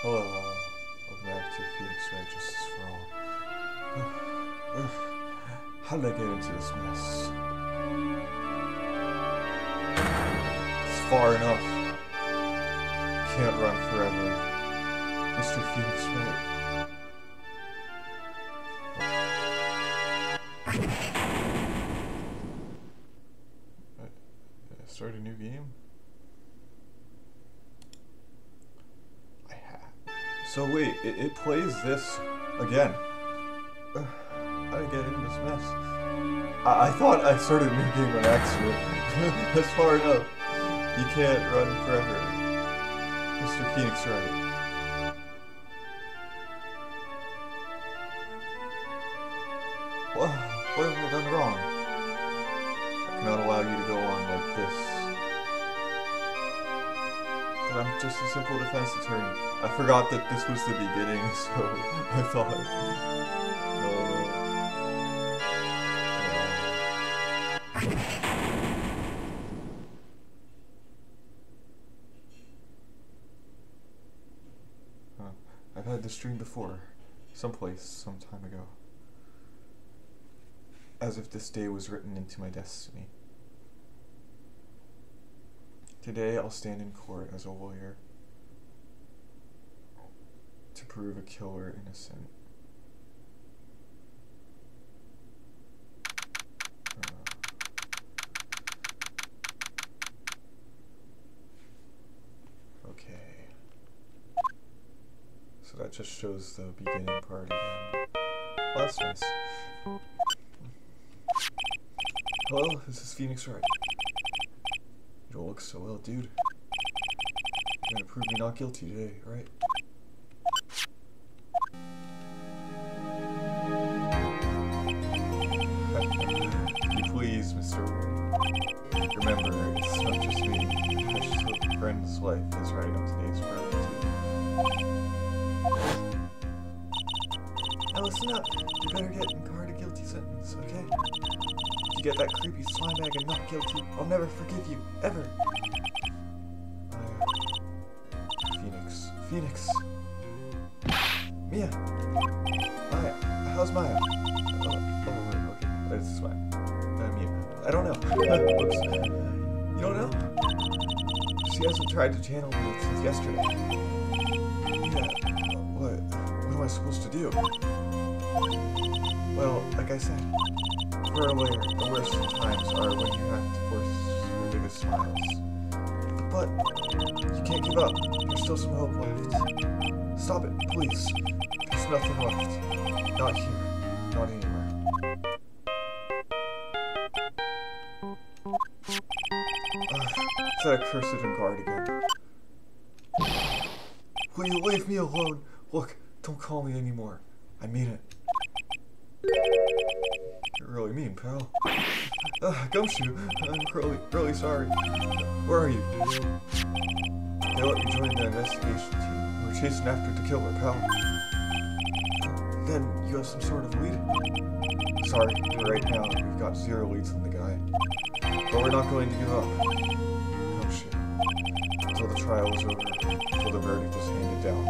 Hello, welcome back to Phoenix Wright, Justice for All. How did I get into this mess? It's far enough. Can't run forever. Mr. Phoenix Wright. Start a new game? So wait, it plays this again. How did I get into this mess? I thought I started a new game on accident. That's far enough. You can't run forever. Mr. Phoenix Wright. What have I done wrong? I cannot allow you to go on like this. I'm just a simple defense attorney. I forgot that this was the beginning, so I thought... I've had this dream before. Someplace, some time ago. As if this day was written into my destiny. Today I'll stand in court as a lawyer to prove a killer innocent. Okay. So that just shows the beginning part again. Oh, that's nice. Hello, this is Phoenix Wright. You don't look so well, dude. You're gonna prove me not guilty today, right? Please, Mr. Wright. Remember, it's not just me. I just hope a friend's life is right on today's verdict, too. Now listen up. You better get in guard a guilty sentence, okay? If you get that creepy slime bag and not guilty, I'll never forgive you, ever. Phoenix. Mia. Maya. How's Maya? Okay. It's fine. Mia. I don't know. Whoops. You don't know? She hasn't tried to channel me since yesterday. Yeah. What am I supposed to do? Well, like I said, for a lawyer, the worst times are when you have to force your biggest smiles. But you can't give up. There's still some hope left. Stop it, please. There's nothing left. Not here. Not anywhere. It's that accursed guard again. Will you leave me alone? Look, don't call me anymore. I mean it. You're really mean, pal. Gumshoe, I'm really sorry. Where are you? They let me join the investigation team. We're chasing after the killer, pal. Then you have some sort of lead? Sorry, but right now we've got 0 leads on the guy. But we're not going to give up. Gumshoe. Until the trial is over, until the verdict is handed down.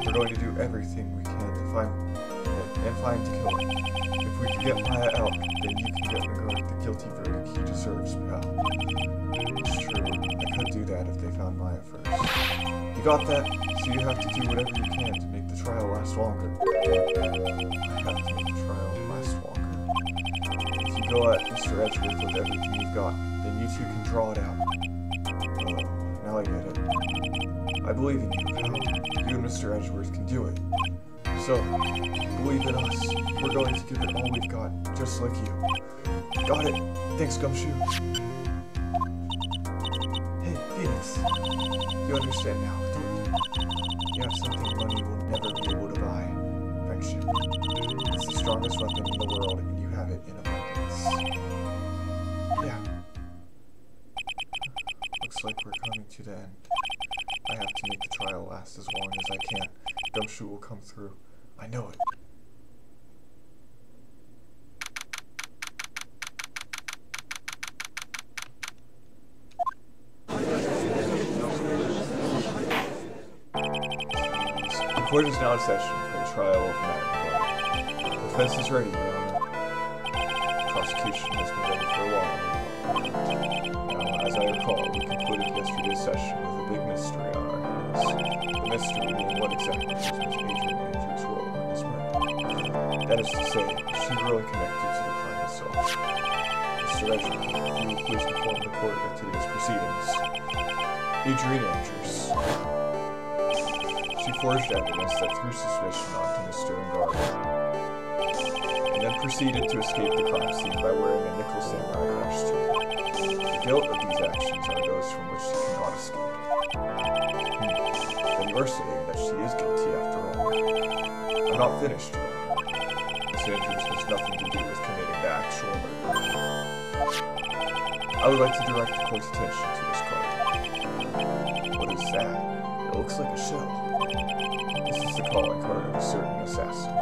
We're going to do everything we can to find the killer. If we can get Maya out, then you can get McGuire the guilty verdict he deserves, pal. It's true, I could do that if they found Maya first. You got that? So you have to do whatever you can to make the trial last longer. I have to make the trial last longer. If you go at Mr. Edgeworth with everything you've got, then you two can draw it out. Oh, now I get it. I believe in you, pal. You and Mr. Edgeworth can do it. So, believe in us. We're going to give it all we've got, just like you. Got it. Thanks, Gumshoe. Hey, Phoenix. You understand now, don't you? You have something money will never be able to buy. Friendship. It's the strongest weapon in the world, and you have it in abundance. Yeah. Looks like we're coming to the end. I have to make the trial last as long as I can. Gumshoe will come through. I know it. court is now in session for the trial of Matt. The defense is ready, Your Honor. The prosecution has been ready for a while. Now, as I recall, we concluded yesterday's session with a big mystery on our hands. The mystery being what exactly was Miss Adrian Andrews' role in this murder. That is to say, is she really connected to the crime itself? Mr. Reginald, if you will please inform the court of today's proceedings. Adrian Andrews. She forged evidence that threw suspicion onto Mr. Ingard, and then proceeded to escape the crime scene by wearing a nickel samurai costume. The guilt of these actions are those from which she cannot escape. Then you are saying that she is guilty after all. I'm not finished, Your Honor. Miss Andrews has nothing to do with committing the actual murder. I would like to direct the court's attention to this card. What is that? It looks like a shell. This is the calling card of a certain assassin.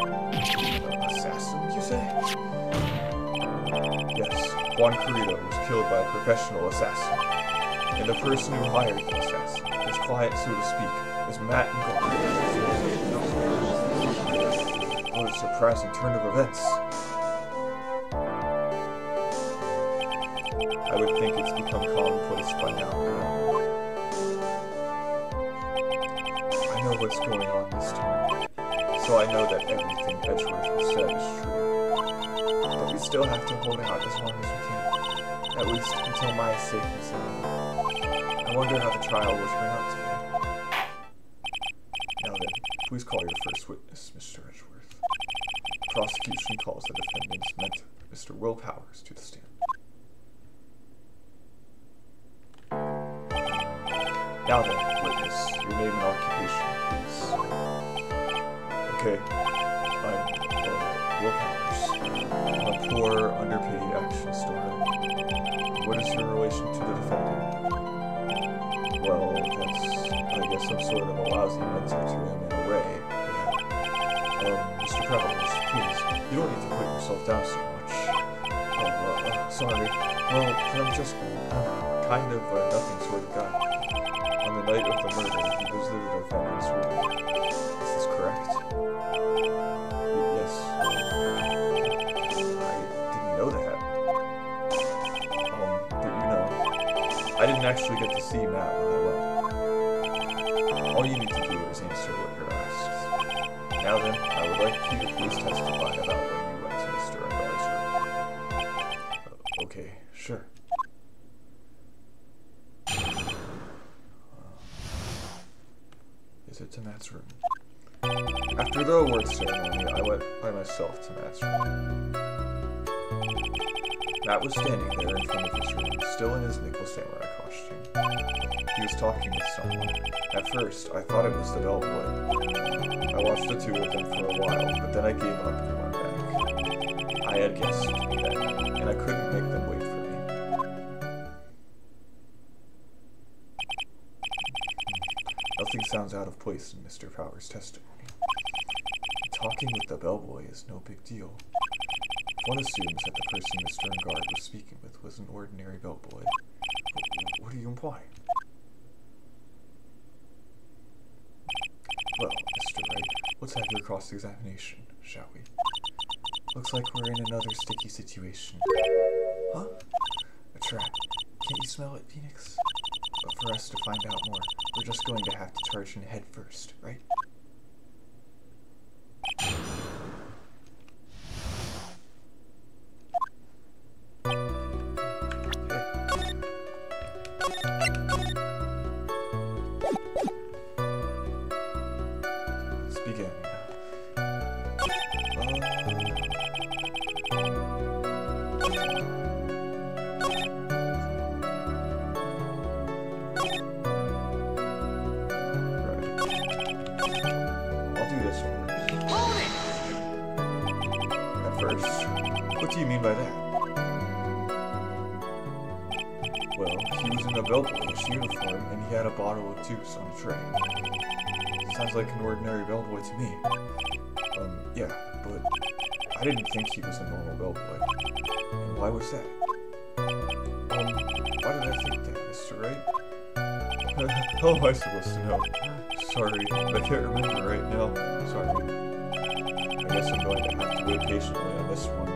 Assassin, you say? Yes, Juan was killed by a professional assassin. And the person who hired the assassin, his client so to speak, is Matt Ingard. What a surprising turn of events. I would think it's become commonplace by now. I know what's going on this time, so I know that everything Edgeworth has said is true. But we still have to hold out as long as we can, at least until my is safe and sound. I wonder how the trial will turn out today. Now then, please call your first witness, Mr. Edgeworth. The prosecution calls the defendant's mentor, Mr. Will Powers, to the stand. Now then, witness, your name and occupation, please. Okay, I'm Will Powers. I'm a poor, underpaid action star. What is your relation to the defendant? Well, that's, I guess, some sort of a lousy mentor to him in a way. Yeah. Mr. Powers, please, you don't need to put yourself down so much. Sorry. Well, I'm just kind of a nothing sort of guy. On the night of the murder, he visited the defendant's room. Is this correct? Yes. I didn't know that. But you know, I didn't actually get to see Matt when I went. All you need to do is answer what you're asked. Now then, I would like you to please testify about when you went to Mr. Ingard's room. Okay, sure. To Matt's room. After the awards ceremony, I went by myself to Matt's room. Matt was standing there in front of his room, still in his nickel samurai costume. He was talking with someone. At first, I thought it was the bellboy. I watched the two of them for a while, but then I gave up and went back. I had guests to be that night, and I couldn't make them wait for me. Nothing sounds out of place in Mr. Powers' testimony. Talking with the bellboy is no big deal. One assumes that the person Mr. Ingard was speaking with was an ordinary bellboy. What are you implying? Well, Mr. Wright, let's have your cross-examination, shall we? Looks like we're in another sticky situation. Huh? A trap. Can't you smell it, Phoenix? But for us to find out more, we're just going to have to charge in head first, right? Let's begin. What do you mean by that? Well, he was in a bellboyish uniform, and he had a bottle of juice on a tray. Sounds like an ordinary bellboy to me. Yeah, but I didn't think he was a normal bellboy. And why was that? Why did I think that, Mr. Wright? How am I supposed to know? Sorry, I can't remember right now. Sorry. I guess I'm going to have to wait patiently on this one.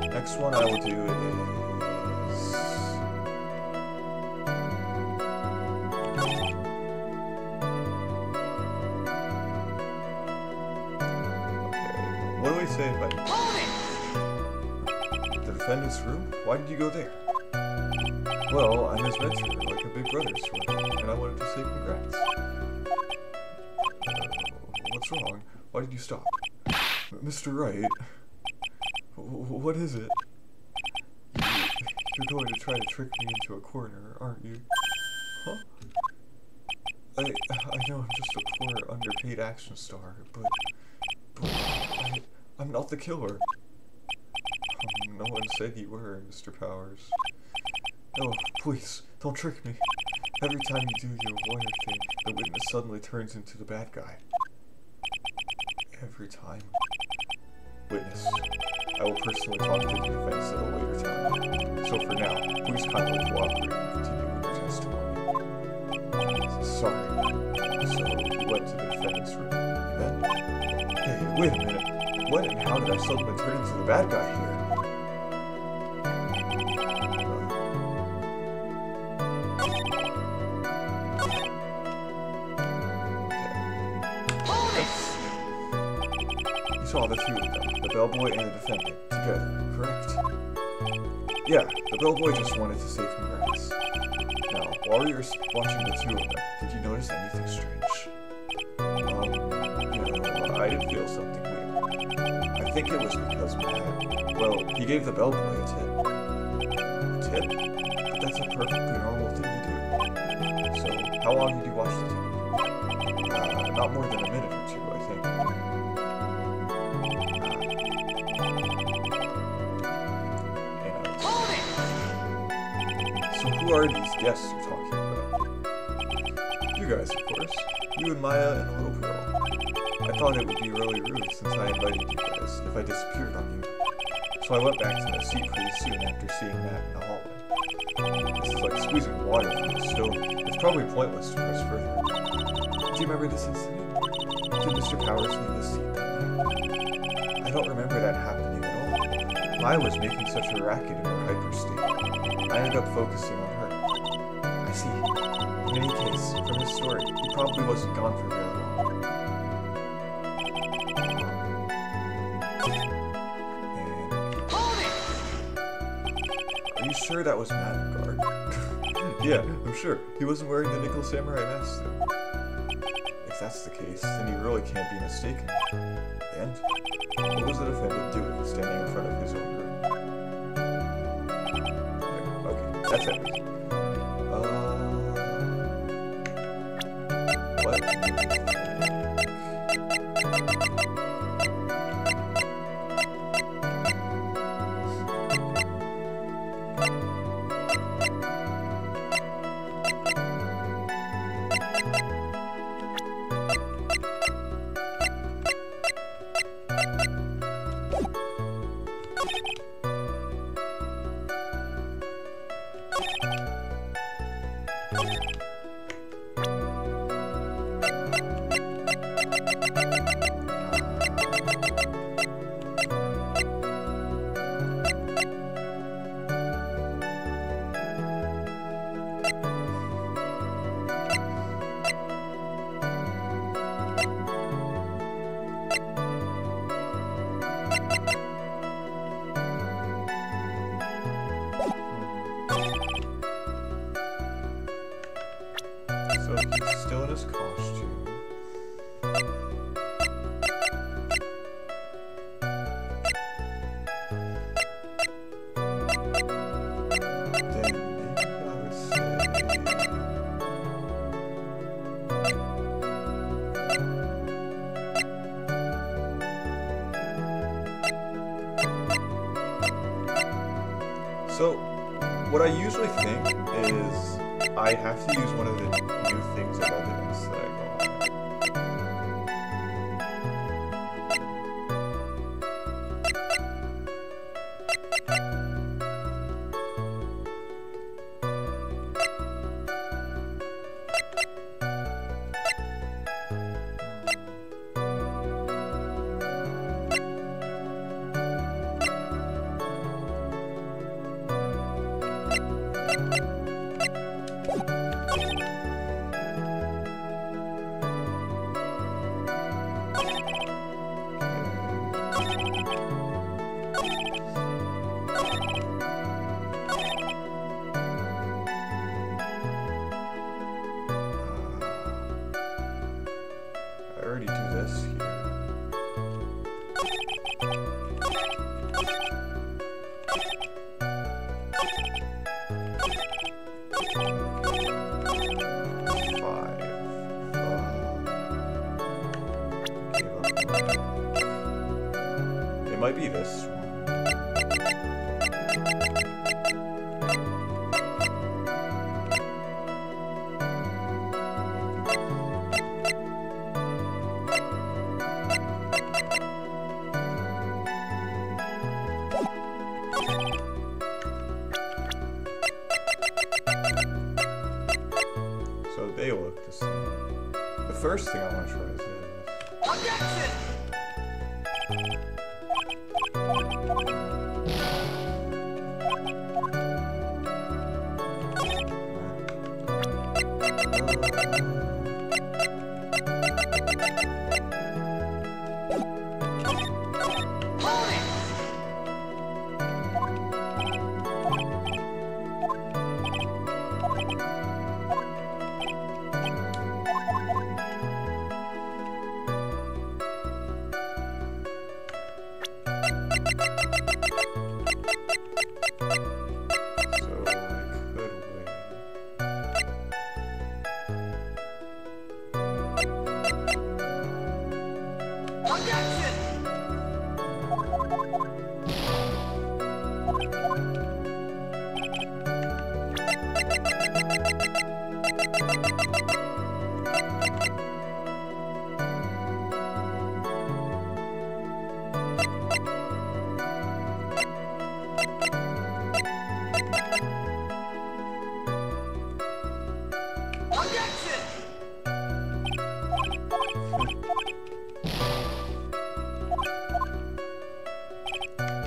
Next one I will do is... Okay, what do we say if the defendant's room? Why did you go there? Well, I'm his mentor, like a big brother sort of, and I wanted to say congrats. What's wrong? Why did you stop? Mr. Wright? What is it? You're going to try to trick me into a corner, aren't you? Huh? I know I'm just a poor, underpaid action star, but I'm not the killer. No one said you were, Mr. Powers. Oh, please, don't trick me. Every time you do your lawyer thing, the witness suddenly turns into the bad guy. Every time. Witness, I will personally talk to the defense at a later time. So for now, please kindly cooperate and continue with your testimony. Sorry. So, you went to the defendant's room, then? Hey, wait a minute. When and how did I suddenly turn into the bad guy here? Saw the two of them, the bellboy and the defendant, together, correct? Yeah, the bellboy just wanted to say congrats. Now, while you were watching the two of them, did you notice anything strange? I did feel something weird. I think it was because Matt, well, he gave the bellboy a tip. A tip? But that's a perfectly normal thing to do. So, how long did you watch the two? Not more than a minute or two, I think. Who are these guests you're talking about? You guys, of course. You and Maya and the little girl. I thought it would be really rude since I invited you guys if I disappeared on you. So I went back to my seat pretty soon after seeing that in the hallway. This is like squeezing water from the stove. It's probably pointless to press further. Do you remember this incident? Did Mr. Powers leave his seat that night? I don't remember that happening at all. Maya was making such a racket in her hyper state. I ended up focusing on her. I see. In any case, from his story, he probably wasn't gone for very long. And... Are you sure that was Madguard? Yeah, I'm sure. He wasn't wearing the Nickel Samurai mask, though. If that's the case, then you really can't be mistaken. And? What was the defendant doing standing in front of his own room? Okay, that's everything. So he's still in his costume. Then maybe I would say... So, what I usually think is I have to use one of the new things of evidence that I got. It might be this one. So they look the same. The first thing I want to try is this. Objection!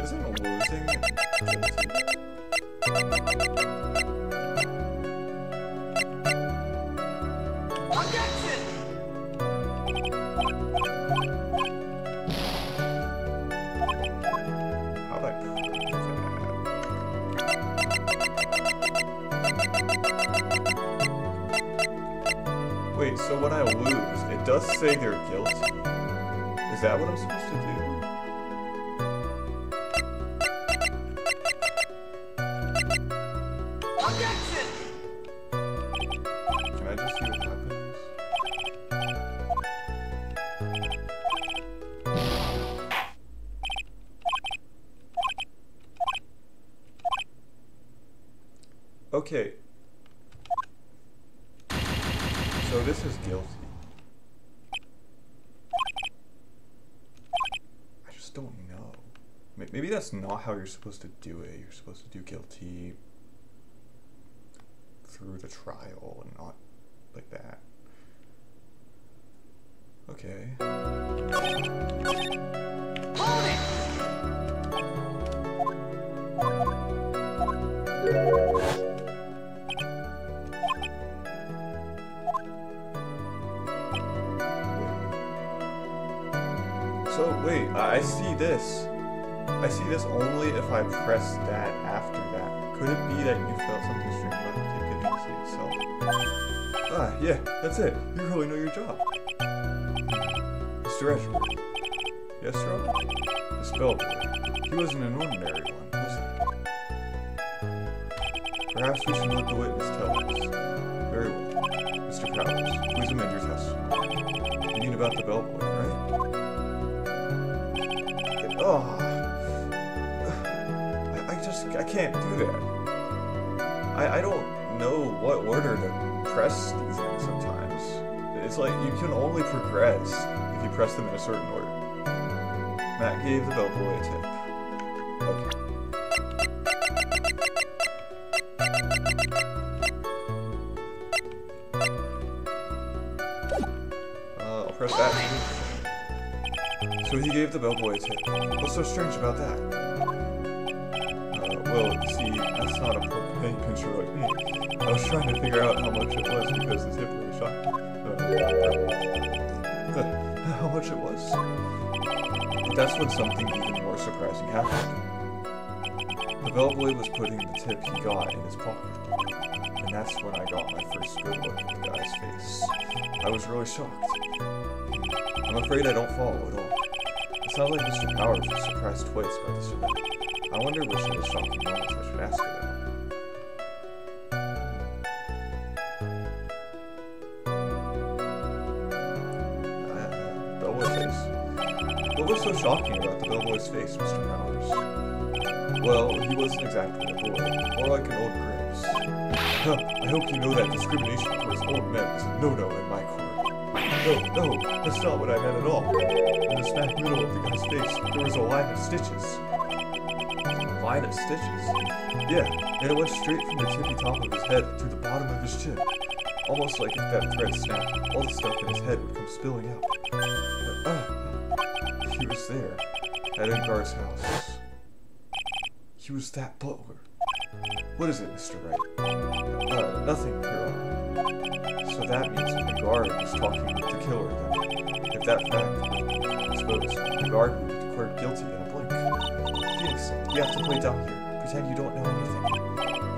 Isn't losing how'd I prove that? Wait, so when I lose, it does say they're guilty. Is that what I'm supposed to do? Can I just see what happens? Okay. So this is guilty. I just don't know. Maybe that's not how you're supposed to do it. You're supposed to do guilty through the trial and not like that. Okay. So wait, I see this. I see this only if I press that after that. Could it be that you felt something strange about the ticket agency itself? Ah, yeah, that's it. You really know your job. Mr. Edgeworth. Yes, sir? This bellboy. He wasn't an ordinary one, was he? Perhaps we should let the witness tell us. Very well. Mr. Powers, please amend your testimony. You mean about the bellboy, right? Oh. I can't do that. I don't know what order to press these in sometimes. It's like you can only progress if you press them in a certain order. Matt gave the bellboy a tip. Okay. What's that? So he gave the bellboy a tip. What's so strange about that? Well, you see, that's not a penny pincher like me. I was trying to figure out how much it was because the tip really shocked me. How much it was? But that's when something even more surprising happened. The bellboy was putting the tip he got in his pocket. And that's when I got my first good look at the guy's face. I was really shocked. I'm afraid I don't follow at all. It sounds like Mr. Powers was surprised twice by this event. I wonder which of the shocking moments I should ask about. Bellboy's face. What was so shocking about the bellboy's face, Mr. Powers? Well, he wasn't exactly a boy, more like an old gramps. Huh, I hope you know that discrimination towards old men is a no-no in my court. No, that's not what I meant at all. In the smack middle of the guy's face, there was a line of stitches. A line of stitches? Yeah, and it went straight from the tippy top of his head to the bottom of his chin. Almost like if that thread snapped, all the stuff in his head would come spilling out. He was there, at Edgar's house. He was that butler. What is it, Mr. Wright? Nothing, Your Honor. So that means the guard was talking with the killer then. If that fact were exposed, the guard would be declared guilty in a blink. Felix, you have to play dumb here. Pretend you don't know anything.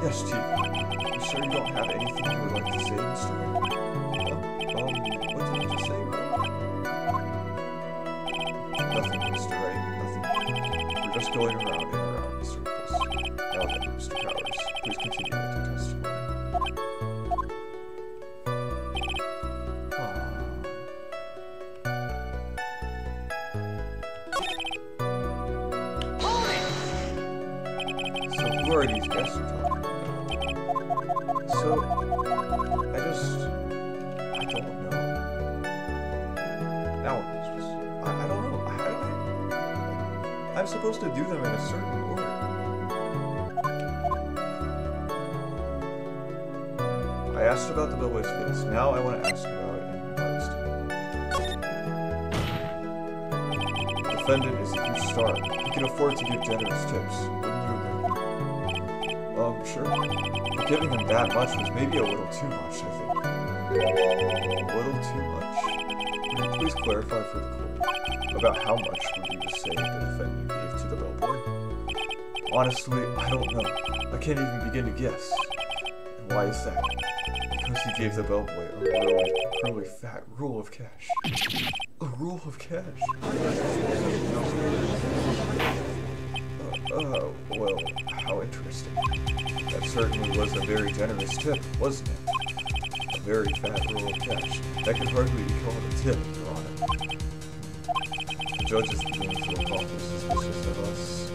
Yes, Chief. You sure you don't have anything you would like to say, Mr. Wright? What did you just say? Nothing, Mr. Wright. Nothing. We're just going around and around in circles. Now then, Mr. Powers, please continue with your testimony. Who are these guests you're talking about? So, I don't know. Now, I don't know. I'm supposed to do them in a certain order. I asked about the bellboy's face. Now I want to ask about it in regards to the defendant is a huge star. He can afford to give generous tips. Sure. But giving him that much was maybe a little too much, I think. A little too much. Can you please clarify for the court about how much would you just say the defendant gave to the bellboy? Honestly, I don't know. I can't even begin to guess. And why is that? Because he gave the bellboy a really fat roll of cash. A roll of cash? Well, how interesting. That certainly was a very generous tip, wasn't it? A very fat roll of cash. That can hardly be called a tip, Your Honor. The judge is beginning to look awfully suspicious of us.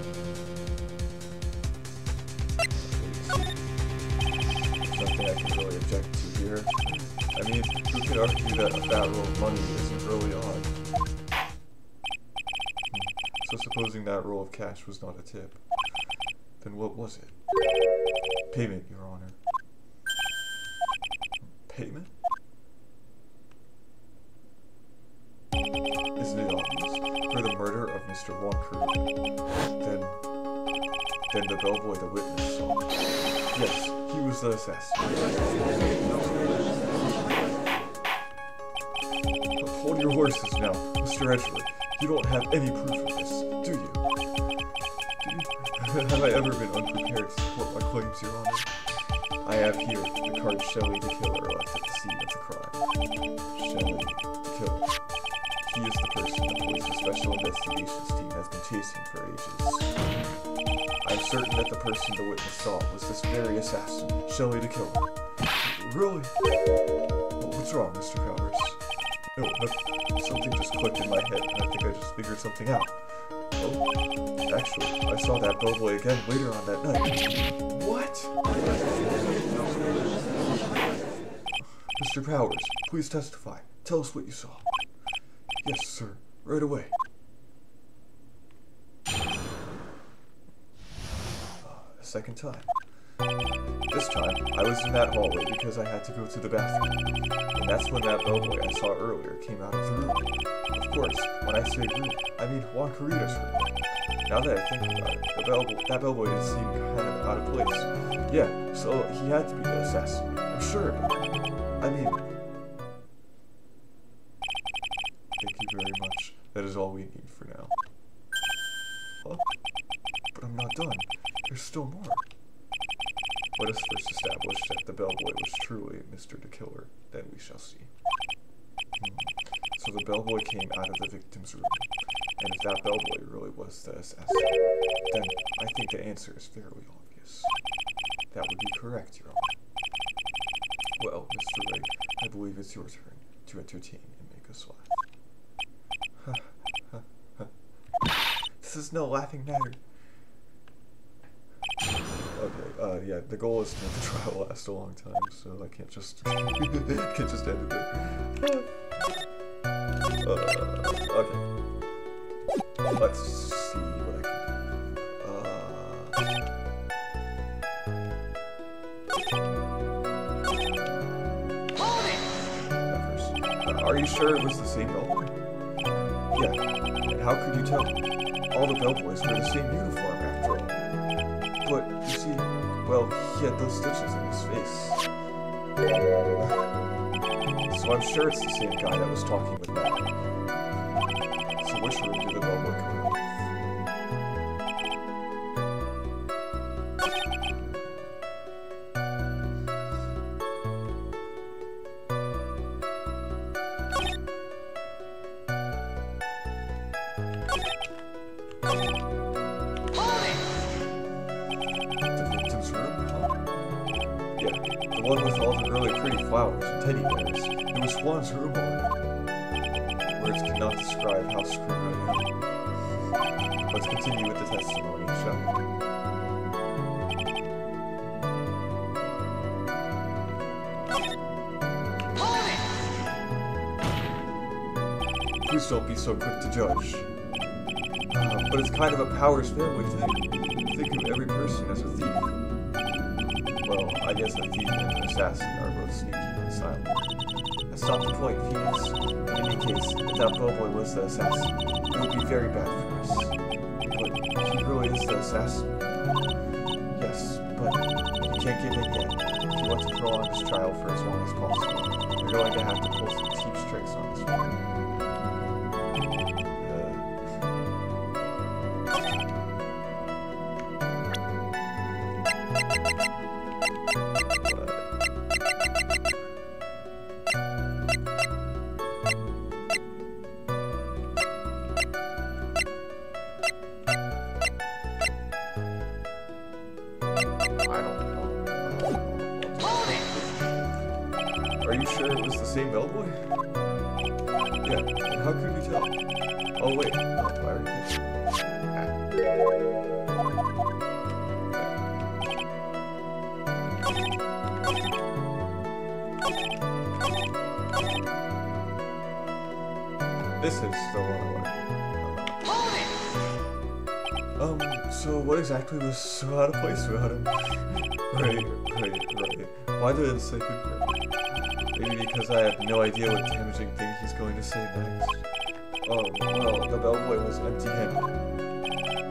There's nothing I can really object to here. I mean, who can argue that a fat roll of money isn't really odd? So supposing that roll of cash was not a tip, then what was it? Payment, Your Honor. Payment? Isn't it obvious? For the murder of Mr. Juan, then the bellboy the witness saw. Yes, he was the assassin. Hold your horses now, Mr. Edgeley. You don't have any proof of this, do you? Have I ever been unprepared to support my claims, Your Honor? I have here the card Shelley the killer left at the scene of the crime. Shelley the killer. He is the person the police's special investigations team has been chasing for ages. I'm certain that the person the witness saw was this very assassin, Shelley the killer. Really? Well, what's wrong, Mr. Powers? No, something just clicked in my head, and I think I just figured something out. Oh, actually, I saw that bellboy again later on that night. What? Mr. Powers, please testify. Tell us what you saw. Yes, sir. Right away. The second time. This time, I was in that hallway because I had to go to the bathroom. And that's when that bellboy I saw earlier came out of the room. Of course, when I say room, I mean Juan Carita's room. Now that I think about it, that bellboy did seem kind of out of place. Yeah, so he had to be the assassin. I'm sure of it. I mean... Thank you very much. That is all we need for now. Huh? But I'm not done. There's still more. Let us first establish that the bellboy was truly Mr. the Killer, then we shall see. So the bellboy came out of the victim's room, and if that bellboy really was the assassin, then I think the answer is fairly obvious. That would be correct, Your Honor. Well, Mr. Wright, I believe it's your turn to entertain and make us laugh. This is no laughing matter. Okay, yeah, the goal is to make the trial last a long time, so I can't just end it there. Okay. Let's see what I can do. Are you sure it was the same bellboy? Yeah, and how could you tell? All the bellboys wear the same uniform after all. But, you see, well, he had those stitches in his face. So I'm sure it's the same guy that was talking with Matt. So which room did the bellboy come out of? The one with all the really pretty flowers and teddy bears. It was Juan's room already. Words cannot describe how screwed I am. Let's continue with the testimony, shall we? Please don't be so quick to judge. But it's kind of a Powers family thing. Think of every person as a thief. Well, I guess a thief and an assassin are both sneaky and silent. That's not the point, Phoenix. In any case, if that bellboy was the assassin, it would be very bad for us. But he really is the assassin. Yes, but you can't get in yet. If you want to prolong this trial for as long as possible, you're going to have to pull some cheap tricks on this one. Are you sure it was the same bellboy? Yeah, and how could you tell? Oh wait, I already did. This is the one I want. So what exactly was so out of place about him? Right. Why did it say good? Maybe because I have no idea what damaging thing he's going to say next. Oh, well, the bellboy was empty-handed.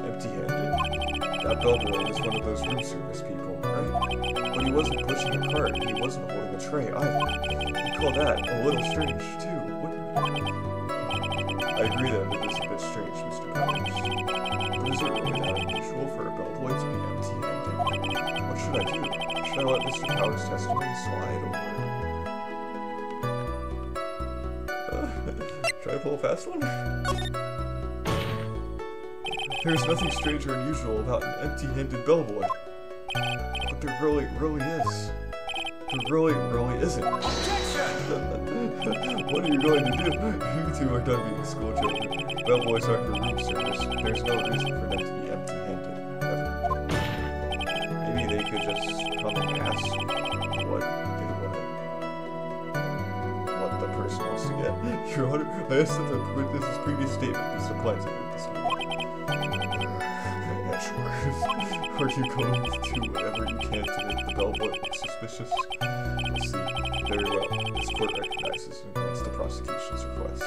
Empty-handed? That bellboy was one of those room service people, right? But he wasn't pushing a cart, and he wasn't holding a tray either. You'd call that a little strange, too, wouldn't you? I agree that it is a bit strange, Mr. Powers. But is it really that unusual for a bellboy to be empty-handed? What should I do? Should I let Mr. Powers' testimony slide, or... Try to pull a fast one? There's nothing strange or unusual about an empty-handed bellboy. But there really is. There really isn't. What are you going to do? You two are done being school children. Bellboys are for room service. There's no reason for them to be empty-handed, ever. Maybe they could just come and ask what the person wants to get. Your Honor, I ask that this previous statement be supplanted with this one. Yeah, Sure. Are you going to do whatever you can to make the bellboy look suspicious? I see. Very well. This court recognizes and grants the prosecution's request.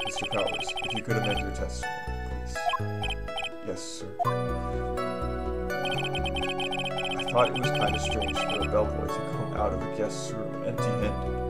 Mr. Powers, if you could amend your testimony, please. Yes, sir. I thought it was kind of strange for a bellboy to come out of a guest's room empty-handed.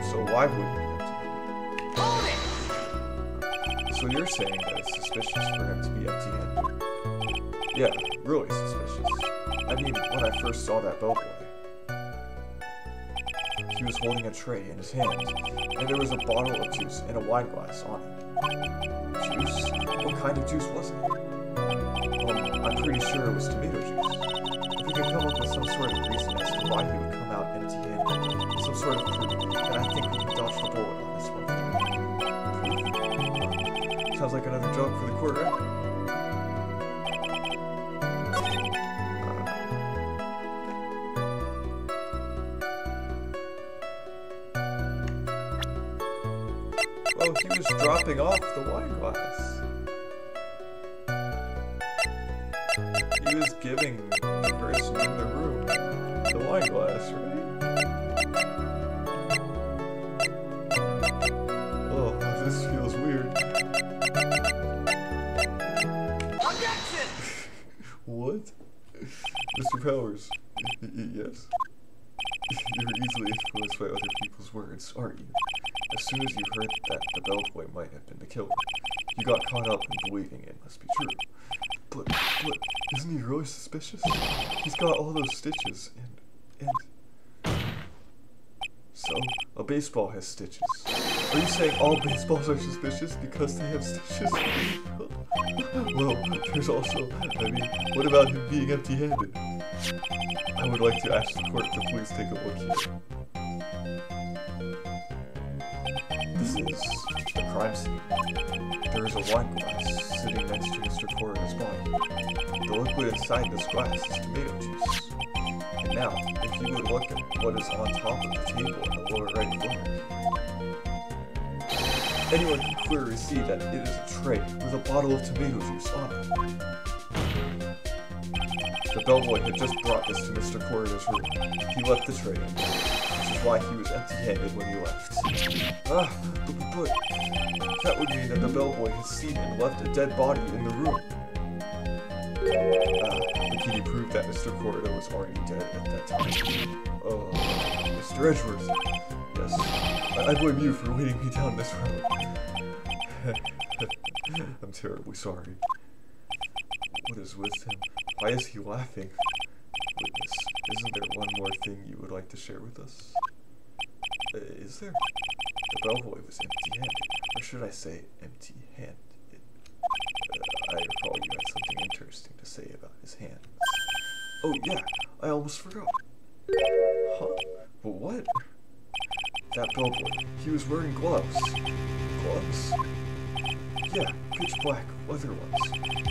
So why would he empty-handed? So you're saying that it's suspicious for him to be empty-handed? Yeah, really suspicious. I mean, when I first saw that bellboy, he was holding a tray in his hand, and there was a bottle of juice and a wine glass on it. Juice? What kind of juice was it? I'm pretty sure it was tomato juice. If we could come up with some sort of reason as to why he would come out empty-handed, some sort of proof, then I think we can dodge the bullet on this one. Proof? Sounds like another job for the court, right? Oh, he was dropping off the wine glass. He was giving the person in the room the wine glass, right? Oh, this feels weird. Objection! What? Mr. Powers, yes? You're easily influenced by other people's words, aren't you? As soon as you heard that the bellboy might have been the killer, you got caught up in believing it must be true. But, isn't he really suspicious? He's got all those stitches, and... So, a baseball has stitches. Are you saying all baseballs are suspicious because they have stitches? Well, there's also, I mean, what about him being empty-handed? I would like to ask the court to please take a look here. This is the crime scene. There is a wine glass sitting next to Mr. Coroner's body. The liquid inside this glass is tomato juice. And now, if you would look at what is on top of the table in the lower right corner, anyone can clearly see that it is a tray with a bottle of tomato juice on it. The bellboy had just brought this to Mr. Coroner's room. He left the tray in, which is why he was empty-handed when he left. But that would mean that the bellboy has seen and left a dead body in the room. Can you prove that Mr. Coroner was already dead at that time? Mr. Edgeworth. Yes, I blame you for leading me down this road. I'm terribly sorry. What is with him? Why is he laughing? Witness, isn't there one more thing you would like to share with us? Is there? The bellboy was empty-handed, or should I say empty-handed? I recall you had something interesting to say about his hands. Oh yeah, I almost forgot. Huh? But what? That bellboy, he was wearing gloves. Gloves? Yeah, pitch black, leather ones.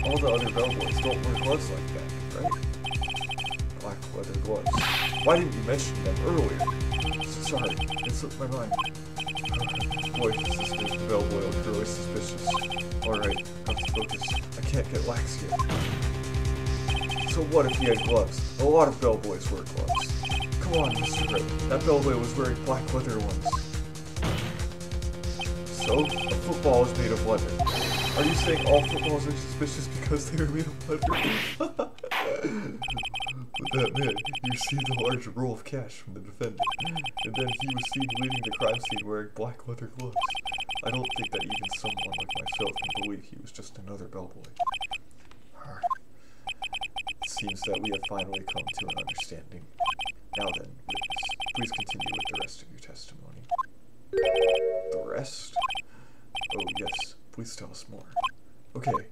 All the other bellboys don't wear gloves like that, right? Black leather gloves. Why didn't you mention them earlier? Sorry, it slipped my mind. Boy, this is the bellboy looked really suspicious. Alright, have to focus. I can't get lax here. So what if he had gloves? A lot of bellboys wear gloves. Come on, Mr. Wright. That bellboy was wearing black leather ones. So, a football is made of leather. Are you saying all footballs are suspicious because they are made of leather? But that man, he received a large roll of cash from the defendant, and then he was seen leaving the crime scene wearing black leather gloves. I don't think that even someone like myself can believe he was just another bellboy. It seems that we have finally come to an understanding. Now then, witness, please continue with the rest of your testimony. The rest? Oh yes, please tell us more. Okay.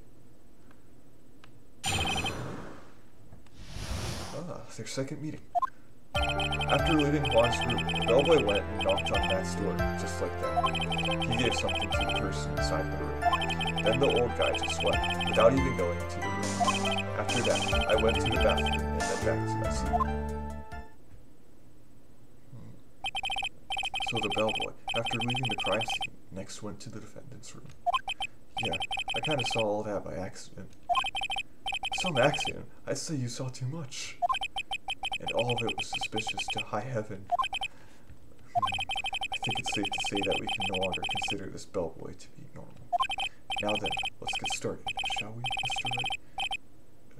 Their second meeting. After leaving Juan's room, the bellboy went and knocked on Matt's door, just like that. He gave something to the person inside the room. Then the old guy just left, without even going into the room. After that, I went to the bathroom and then back to my seat. So the bellboy, after leaving the crime scene, next went to the defendant's room. Yeah, I kinda saw all that by accident. Some accident? I'd say you saw too much. And all of it was suspicious to high heaven. I think it's safe to say that we can no longer consider this bellboy to be normal. Now then, let's get started, shall we, Mr. Wright?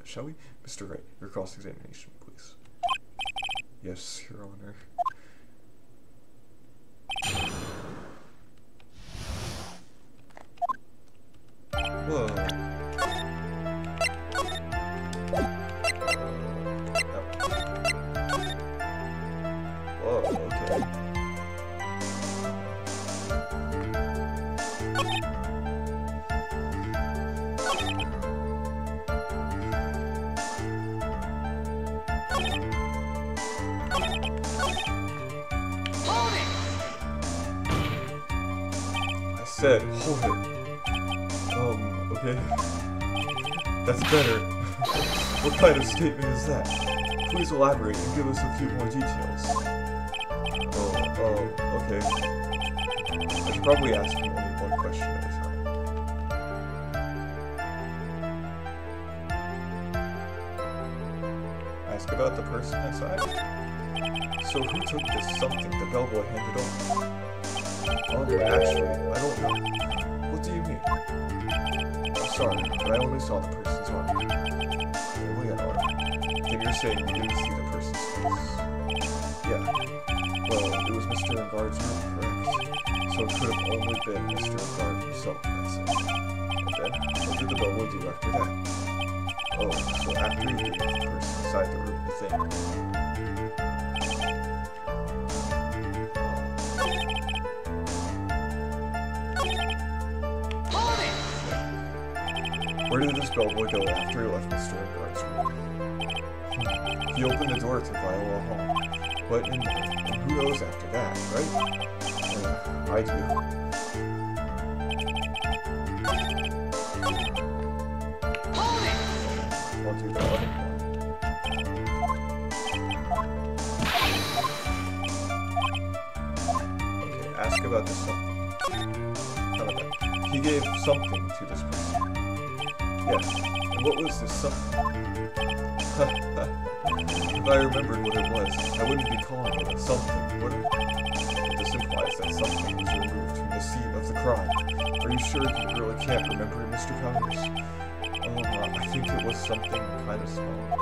Shall we? Mr. Wright, your cross-examination, please. Yes, Your Honor. Whoa. Whoa, okay. Hold it! I said, hold it. Okay. That's better. What kind of statement is that? Please elaborate and give us a few more details. Okay. I should probably ask you only one question at a time. Ask about the person inside? So who took this something the bellboy handed over? Actually, I don't know. What do you mean? I'm sorry, but I only saw the person's arm. Only an arm? Then you're saying you didn't see the person's face? Yeah. Well, it was Mr. Engard's room, correct? So it could have only been Mr. Engard himself, that's it. And then, what did the bellboy do after that? Oh, so after he gave the person inside the room the thing. Where did this bellboy go after he left Mr. Engard's room? He opened the door to Viola Hall. But in there, and who knows after that, right? I do. Hold it! I'll do that. Okay, ask about this something. How about that? He gave something to this person. Yes, and what was this something? If I remembered what it was, I wouldn't be calling it a something, would I? But this implies that something was removed from the scene of the crime. Are you sure you really can't remember, Mr. Powers? I think it was something kind of small.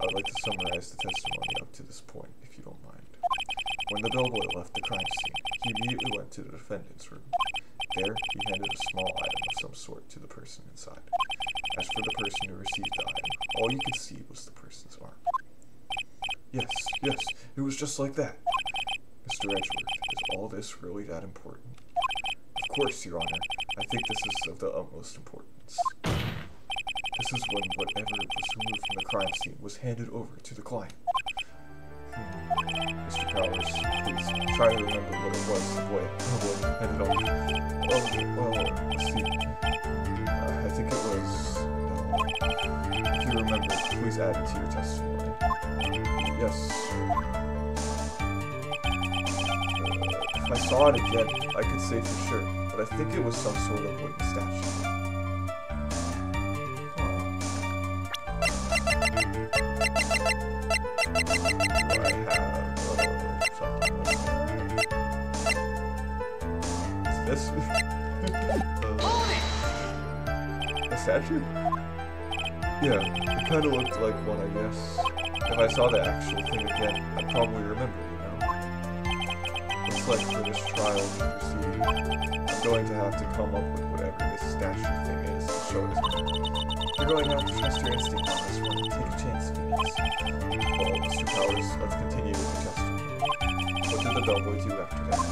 I'd like to summarize the testimony up to this point, if you don't mind. When the bellboy left the crime scene, he immediately went to the defendant's room. There, he handed a small item of some sort to the person inside. As for the person who received the item, all you could see was the person's arm. Yes, it was just like that. Mr. Edgeworth, is all this really that important? Of course, Your Honor. I think this is of the utmost importance. This is when whatever was removed from the crime scene was handed over to the client. Mr. Powers, please, try to remember what it was the boy handed over. Well, let's see. I think it was... If you remember, please add it to your testimony. Yes. If I saw it again, I could say for sure, but I think it was some sort of wooden statue. This? A statue? Yeah, it kind of looked like one, I guess. If I saw the actual thing again, I'd probably remember, you know? Looks like for this trial to proceed, I'm going to have to come up with whatever this statue thing is to show it to me. You're going to have to trust your instinct on this one and take a chance if it is. Well, Mr. Powers, let's continue with the testimony. What did the bellboy do after that?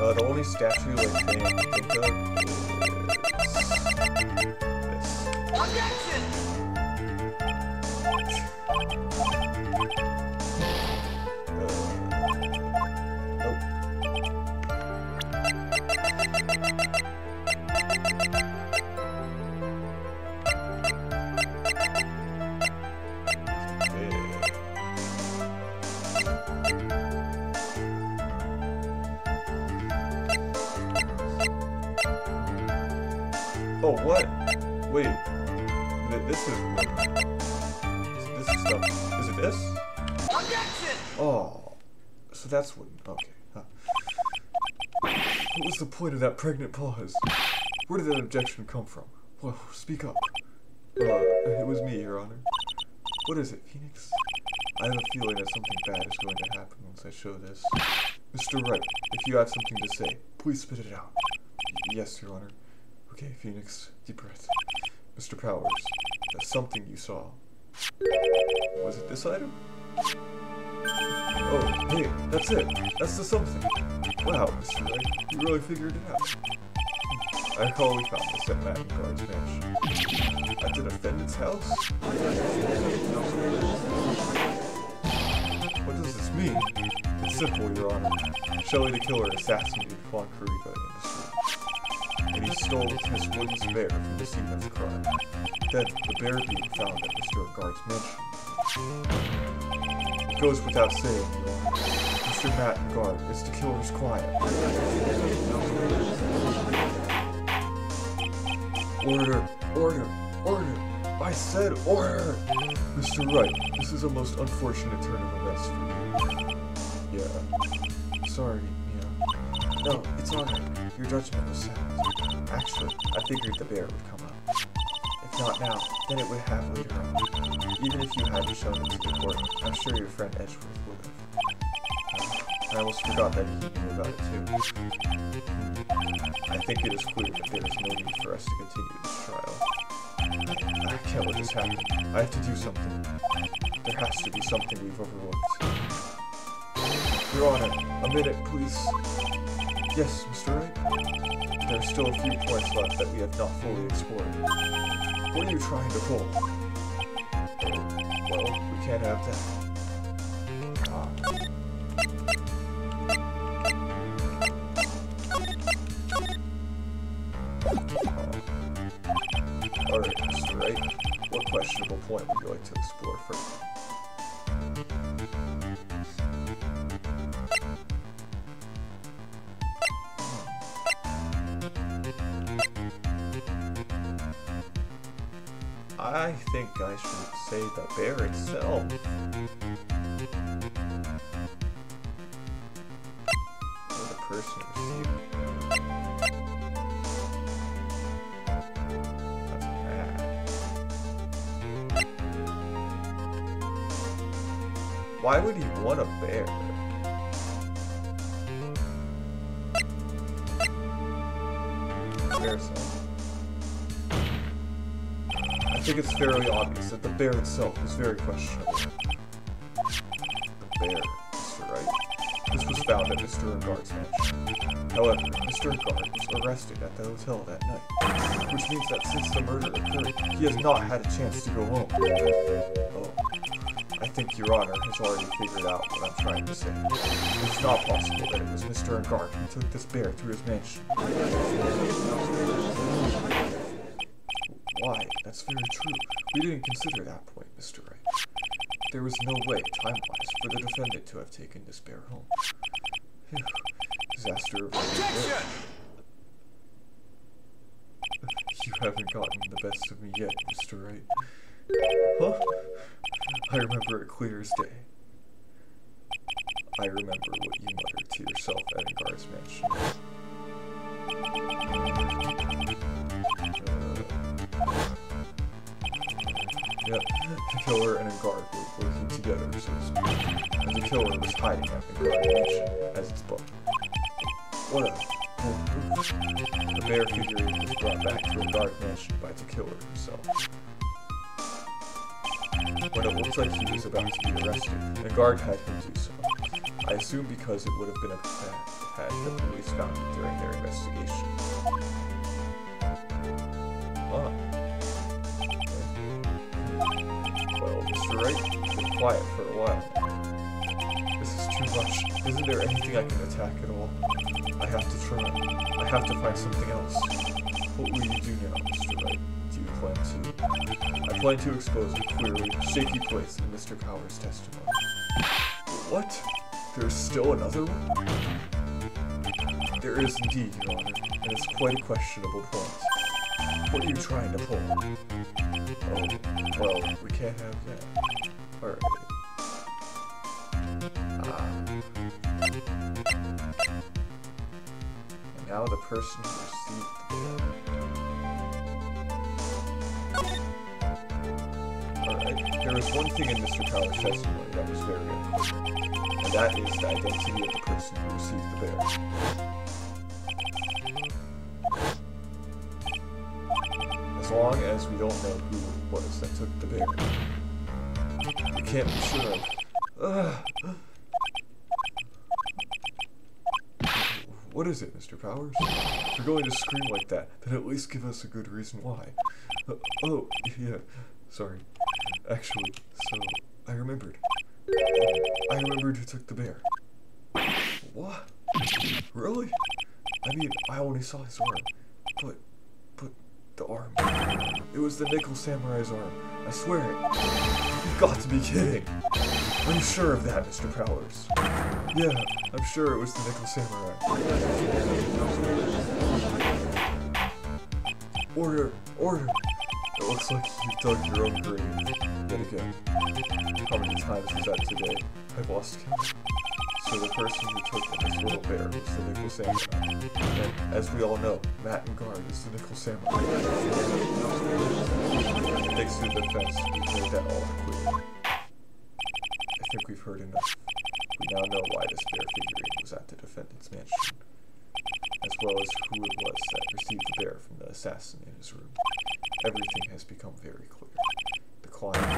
The only statue like thing I can think of is this. Objection! Oh, what? Wait. This is stuff. Is it this? Objection! Oh. So that's what. Okay. Huh. What was the point of that pregnant pause? Where did that objection come from? Whoa, speak up. It was me, Your Honor. What is it, Phoenix? I have a feeling that something bad is going to happen once I show this. Mr. Wright, if you have something to say, please spit it out. Yes, Your Honor. Okay, Phoenix, deep breath. Mr. Powers, that's something you saw. Was it this item? Oh, hey, that's it. That's the something. Wow, Mr. Wright, you really figured it out. I recall we found this at Matt and Guard's mansion. At the defendant's house? What does this mean? It's simple, Your Honor. Shelley the killer assassinated Juan in the street. And he stole Miss Wooden's bear from the scene of the crime. Then, the bear being found at Mr. Guard's mansion. It goes without saying, Your Honor. Mr. Matt Guard is the killer's client. Order! Order! Order! I said order! Mr. Wright, this is a most unfortunate turn of events for you. Yeah. Sorry, yeah. No, it's alright. Your judgment was sound. Actually, I figured the bear would come up. If not now, then it would have later on. Even if you hadn't shown it to the court, I'm sure your friend Edgeworth would have. I almost forgot that he knew about it too. I think it is clear that there is no need for us to continue this trial. I can't let this happen. I have to do something. There has to be something we've overlooked. Your Honor, a minute, please. Yes, Mr. Wright? There are still a few points left that we have not fully explored. What are you trying to pull? Well, we can't have that. Alright, Mr. Wright. What questionable point would you like to explore first? I think I should say the bear itself. Or the person who's That's bad. Why would he want a bear? Bear son. I think it's fairly obvious that the bear itself is very questionable. The bear, Mr. Wright. This was found at Mr. Guard's mansion. However, Mr. Guard was arrested at the hotel that night, which means that since the murder occurred, he has not had a chance to go home. Oh, I think Your Honor has already figured out what I'm trying to say. It's not possible that it was Mr. Guard who took this bear through his mansion. Why? That's very true. We didn't consider that point, Mr. Wright. There was no way, time-wise, for the defendant to have taken this bear home. Phew. Disaster averted. You haven't gotten the best of me yet, Mr. Wright. Huh? I remember it clear as day. I remember what you muttered to yourself at Guard's mansion. Yep, the killer and a guard were working together, so to speak. And the killer was hiding at the guard mansion as its butt. What a... The bear figurine was brought back to a guard mansion by the killer himself. When it looked like he was about to be arrested, the guard had him do so. I assume because it would have been a fact had the police found it during their investigation. Huh. Well, Mr. Mr. Wright, you've been quiet for a while. This is too much. Isn't there anything I can attack at all? I have to try. I have to find something else. What will you do now, Mr. Wright? Do you plan to? I plan to expose a clearly shaky place in Mr. Power's testimony. What? There's still another one? There is indeed, Your Honor, and it's quite a questionable point. What are you trying to pull? Oh, well, we can't have that. Alright. And now the person who received the Alright, there was one thing in Mr. Power's testimony that was very important, and that is the identity of the person who received the bear. As long as we don't know who it was that took the bear. We can't be sure of. What is it, Mr. Powers? If you're going to scream like that, then at least give us a good reason why. Oh, yeah, sorry. Actually, so, I remembered. I remembered who took the bear. What? Really? I mean, I only saw his arm. But the arm. It was the Nickel Samurai's arm. I swear it. You've got to be kidding. I'm sure of that, Mr. Powers. Yeah, I'm sure it was the Nickel Samurai. Order! Order! It looks like you've dug your own grave. Yet again. How many times was that today? I've lost count. So the person who took this little bear was the Nickel Samurai. And as we all know, Matt and Guard is the Nickel Samurai. Thanks to the defense, we've made that all clear. I think we've heard enough. We now know why this bear figurine was at the defendant's mansion, as well as who it was that received the bear from the assassin in his room. Everything has become very clear. The client who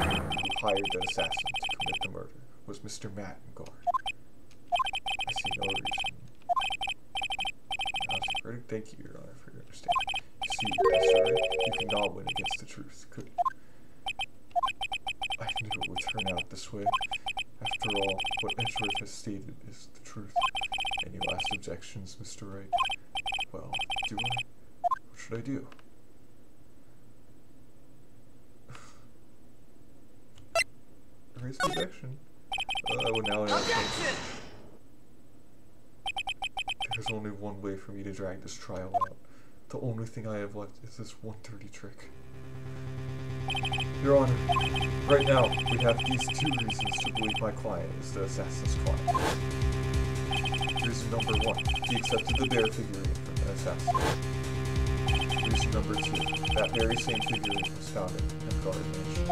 hired the assassin to commit the murder was Mr. Matt and Guard. I see no reason. Verdict. Thank you, Your Honor, for your understanding. You see, Mr. Wright, you cannot win against the truth, could you? I knew it would turn out this way. After all, what Edgeworth has stated is the truth. Any last objections, Mr. Wright? Well, do I? What should I do? Raise an objection. Well, now I Objection! There's only one way for me to drag this trial out. The only thing I have left is this 130 trick. Your Honor, right now, we have these two reasons to believe my client is the assassin's client. Reason number one, he accepted the bear figurine from the assassin. Reason number two, that very same figurine was found in Guard Mansion.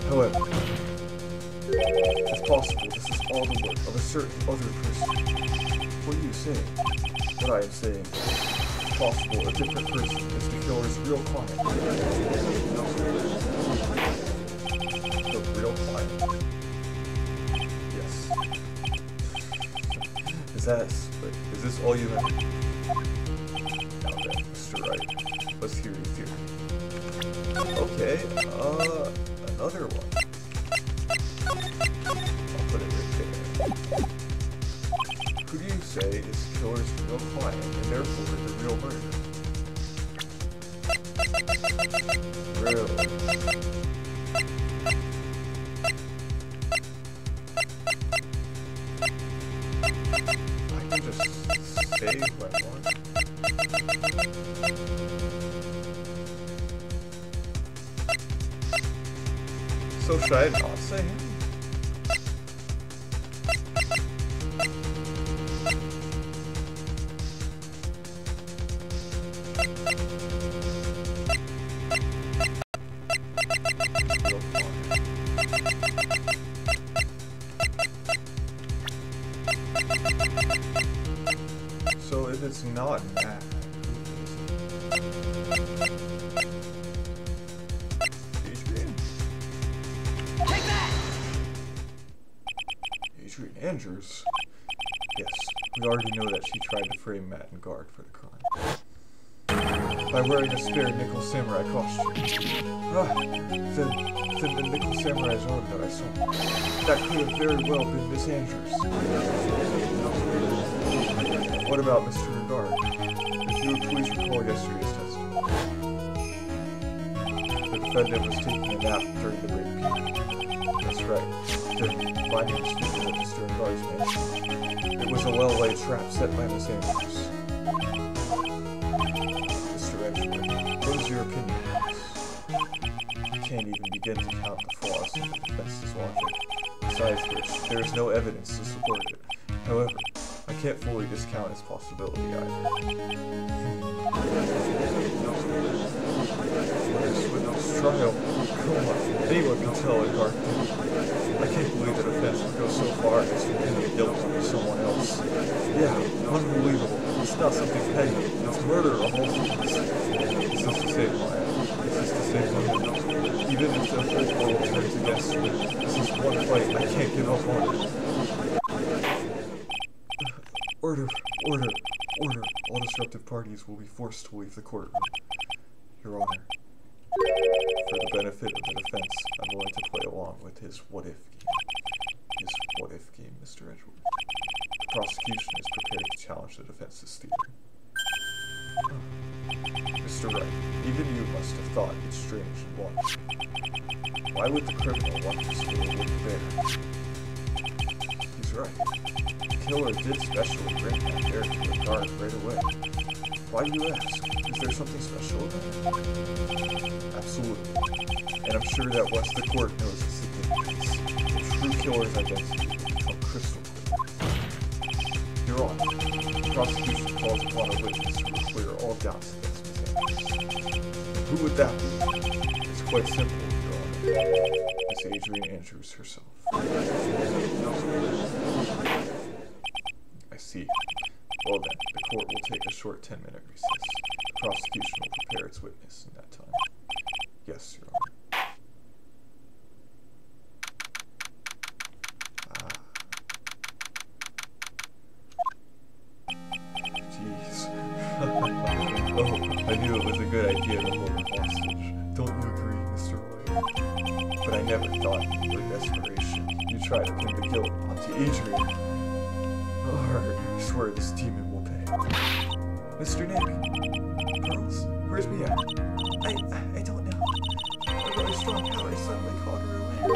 However, it's possible this is all the work of a certain other person. What are you saying? What I am saying is, it's possible a different person is the killer's real client. The real client? Yes. Is this all you have? Now then, Mr. Wright, let's hear your theory. Okay, another one. I'll put it right there. Who do you say is the killer's real client and therefore the real murderer? Really? I can just say what I want. So should I not say him? So if it's not Matt, Adrian? Take that! Adrian Andrews? Yes, we already know that she tried to frame Matt and Guard for the crime. by wearing a spare nickel samurai costume. Ah, then the nickel samurai's arm that I saw. That could have very well been Miss Andrews. What about Mr. Regard? If you would please recall yesterday's testimony. The defendant was taking a nap during the break period. That's right. Then, finding his figure at Mr. Regard's mansion. It was a well-laid trap set by Miss Andrews. Mr. Edgeworth, what is your opinion on this? You can't even begin to count the flaws in the defense's logic. Besides which, there is no evidence to support it. However, I can't fully discount its possibility either. This trial, come on, anyone can tell a guard. I can't believe the defense would go so far as to pin the guilt on someone else. Yeah, unbelievable. It's not something petty. It's murder of all things. This is to save my ass. This is to save my life. Even if the whole world turns against me, this is one fight I can't give up on. Order, order, order. All disruptive parties will be forced to leave the courtroom. Your Honor, for the benefit of the defense, I'm willing to play along with his what-if game. His what-if game, Mr. Edgeworth. The prosecution is prepared to challenge the defense's theory. Mr. Wright, even you must have thought it strange and wonderful. Why would the criminal want to steal a wooden bear? He's right. The killer did specially bring that bear to the guard right away. Why do you ask? Is there something special about it? Absolutely. And I'm sure that once the court knows its significance, the true killer's identity will become crystal clear. Your Honor, the prosecution calls upon a witness who will clear all doubts against Miss Andrews. Who would that be? It's quite simple, Your Honor. Miss Adrian Andrews herself. I see. Well then, the court will take a short 10-minute recess. The prosecution will prepare its witness in that time. Yes, Your Honor. Jeez. Oh, I knew it was a good idea to hold her hostage. Don't you agree, Mr. Wright? But I never thought, in your desperation, you'd try to pin the guilt onto Adrian. I swear this demon will pay. Mr. Nick. Pearls? Where's Mia? I don't know. A really strong power suddenly called her away. A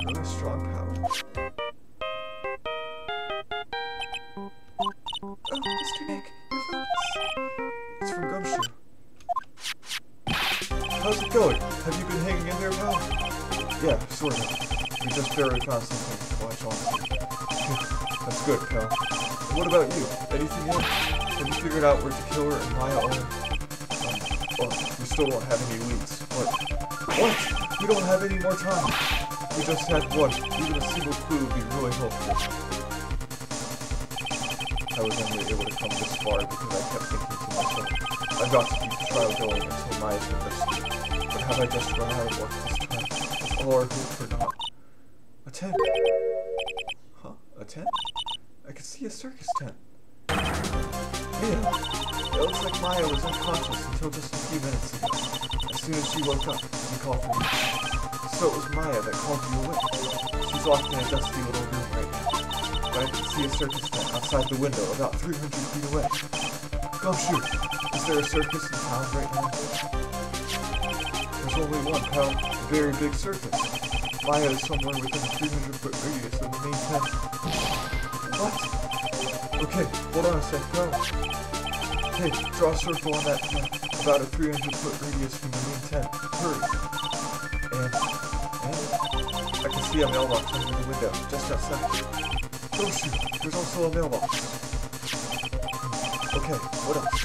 really strong power. Oh, Mr. Nick, your voice. It's from Gumshoe. How's it going? Have you been hanging in there, pal? Yeah, sort of. We just barely found something to watch on. That's good, pal. What about you? Anything yet? Have you figured out where to kill her and Maya are? Oh, we still don't have any leads. What? We don't have any more time. We just had one. Even a single clue would be really helpful. I was only able to come this far because I kept thinking to myself, I've got to keep the trial going until Maya's been rescued. But have I just run out of work this time? Is all our hope for naught? A tent. Huh? A tent? I could see a circus tent. Mia! It looks like Maya was unconscious until just a few minutes ago. As soon as she woke up, you called for me. So it was Maya that called you awake. She's locked in a dusty little room right now. But I can see a circus tent outside the window about 300 feet away. Gumshoe, is there a circus in town right now? There's only one, pal. A very big circus. Maya is somewhere within a 300-foot radius of the main tent. What? Okay, hold on a sec, pal. Hey, draw a circle on that tent, about a 300-foot radius from the main tent. Hurry. And I can see a mailbox under the window, just outside. Oh shoot, there's also a mailbox. Okay, what else?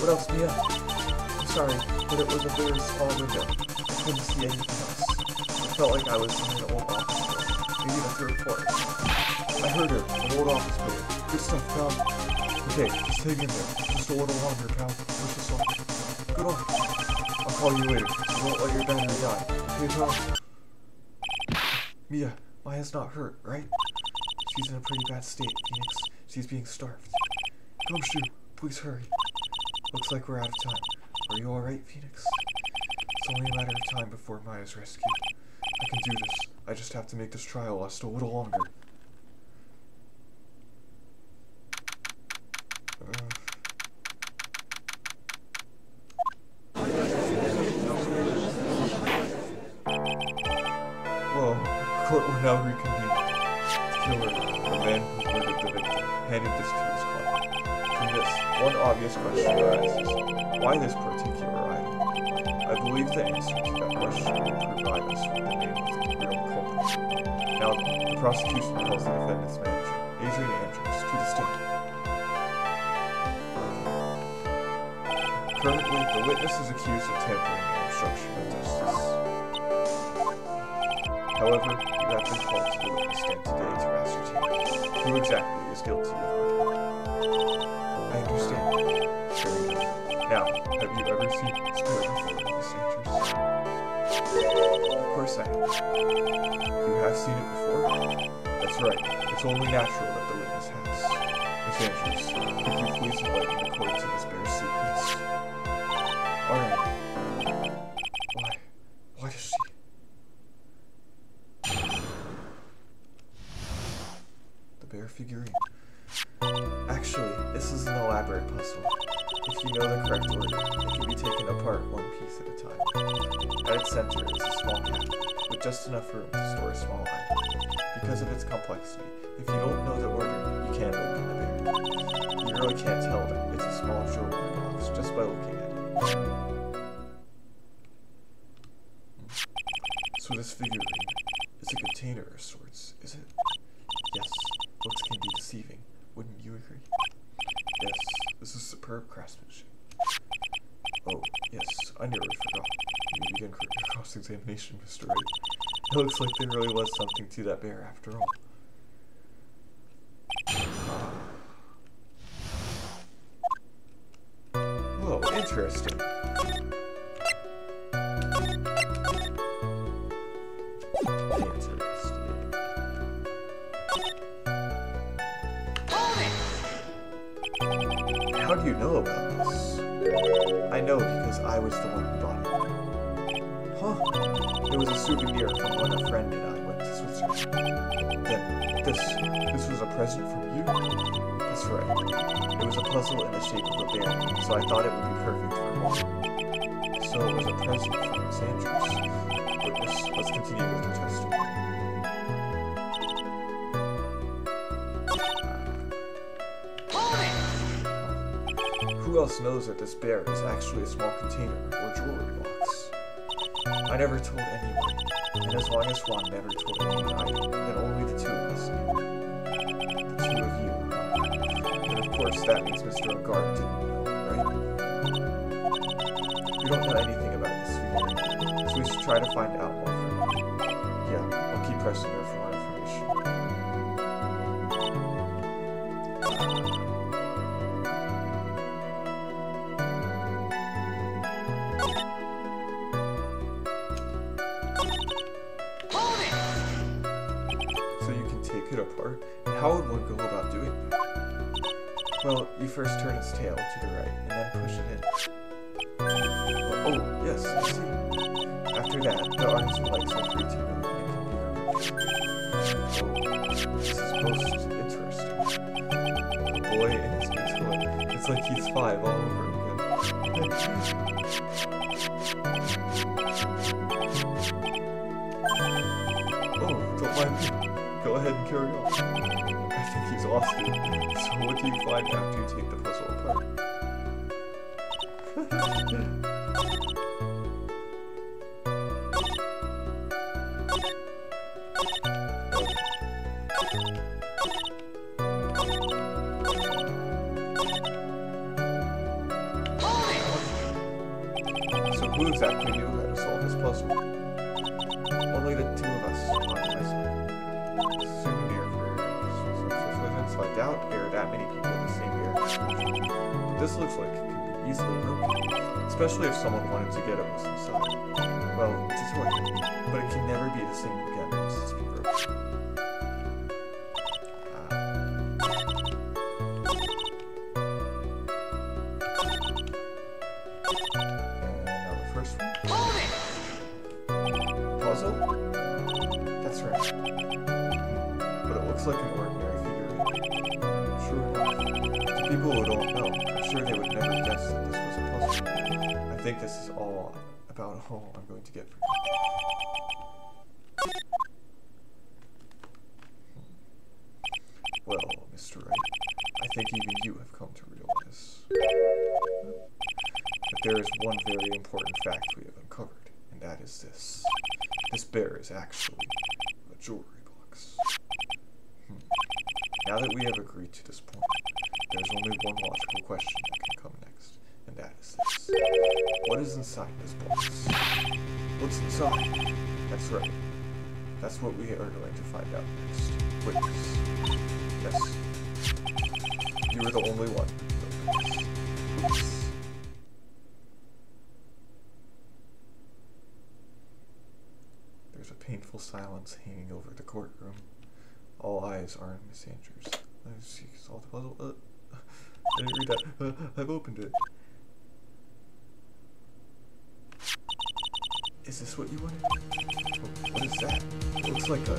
What else, Mia? I'm sorry, but it was a very small window. I couldn't see anything else. I felt like I was in an old office building, maybe the third floor. I heard her, an old office building. Good stuff, pal. Okay, just hang in there. Just a little longer, pal. Push us off. Good luck. I'll call you later, so don't let your battery die. Okay, pal? Mia, Maya's not hurt, right? She's in a pretty bad state, Phoenix. She's being starved. Gumshoe, please hurry. Looks like we're out of time. Are you alright, Phoenix? It's only a matter of time before Maya's rescued. I can do this. I just have to make this trial last a little longer. Well, court will now reconvene. The killer, the man who murdered the victim, handed this to his client. From this, one obvious question arises. Why this particular item? I believe the answer to that question will provide us with the name of the real culprit. Now, the prosecution calls the defendant's manager, Adrian Andrews, to the stand. Currently, the witness is accused of tampering and obstruction of justice. However, you have been called to the witness stand today to ascertain who exactly is guilty of murder. I understand. Very good. Now, have you ever seen this spirit before, Miss Andrews? Of course I have. You have seen it before? That's right. It's only natural that the witness has. Miss Andrews, could you please enlighten the court to this bear's secrets? Alright. Why? Why does she? The bear figurine. Actually, this is an elaborate puzzle. If you know the correct order, it can be taken apart one piece at a time. At its center is a small cabinet, with just enough room to store a small item. Because of its complexity, if you don't know the order, you can't open the bear. You really can't tell that it's a small jewelry box just by looking at it. So this figurine is a container of sorts, is it? Yes, looks can be deceiving. Wouldn't you agree? Yes, this is superb craftsmanship. Oh, yes, I nearly forgot. You begin your cross-examination, Mr. Wright. It looks like there really was something to that bear after all. Whoa, interesting. How do you know about this? I know because I was the one who bought it. Huh? It was a souvenir from when a friend and I went to Switzerland. Then, this was a present from you? That's right. It was a puzzle in the shape of a bear, so I thought it would be perfect for Juan. So it was a present from Miss Andrews. Witness, let's continue with the testimony. Who else knows that this bear is actually a small container or jewelry box? I never told anyone, and as long as Juan never told anyone either, then only the two of us knew. The two of you. And of course that means Mr. Agard didn't know, right? You don't know anything about this figurine, so we should try to find out more from you. Yeah, I'll keep pressing her for more information. Apart, and how would one go about doing that? Well, you first turn its tail to the right, and then push it in. Oh, yes, I see. After that, the arms and legs are free to move, and can be removed. Oh, this is most interesting. A boy and his new toy. It's like he's 5 all over again. Oh, don't mind me. Go ahead and carry on. I think he's lost it. So what do you find after you take the puzzle apart? So who exactly knew how to solve this puzzle? Only the two of us, Juan and myself. Souvenir for Switzerland, so I doubt there are that many people in the same area. But this looks like it could be easily broken, especially if someone wanted to get it what's inside. Well, it's a toy, but it can never be the same again once it's been broken. puzzle? That's right. But it looks like an ordinary figurine. Sure enough. To people who don't know, I'm sure they would never guess that this was a puzzle. I think this is all about all I'm going to get for you. Well, Mr. Wright, I think even you have come to realize that there is one very important fact we have uncovered, and that is this. This bear is actually a jewelry box. Now that we have agreed to this point, there's only one logical question that can come next, and that is this. What is inside this box? What's inside? That's right. That's what we are going to find out next. Witness. Yes. You are the only one. Please. There's a painful silence hanging over the courtroom. All eyes are on Miss Andrews. She solved the puzzle. I didn't read that. I've opened it. Is this what you wanted? What is that? It looks like a...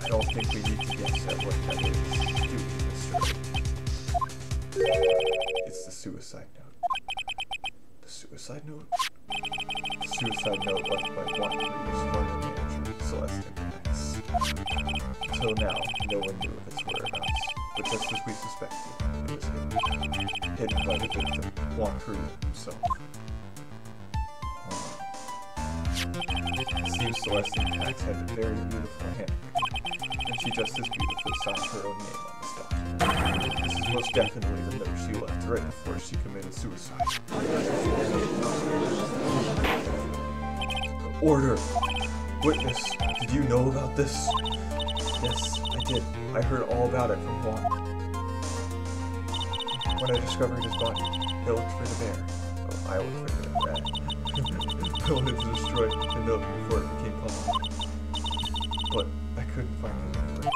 I don't think we need to guess at what that is. Do we, Mr. Wright? It's the suicide note. The suicide note? The suicide note left by Juan manager, Celeste Inpax. Until now, no one knew of its whereabouts, but just as we suspected, it was hidden by the victim, Juan himself. It seems Celeste Inpax had a very beautiful handwriting, and she just as beautifully signed her own name on this document. This is most definitely the note she left right before she committed suicide. Order! Witness, did you know about this? Yes, I did. I heard all about it from Juan. When I discovered his body, I looked for the bear. Oh, I looked for the rat. I wanted to destroy the note before it became public. But I couldn't find it anywhere.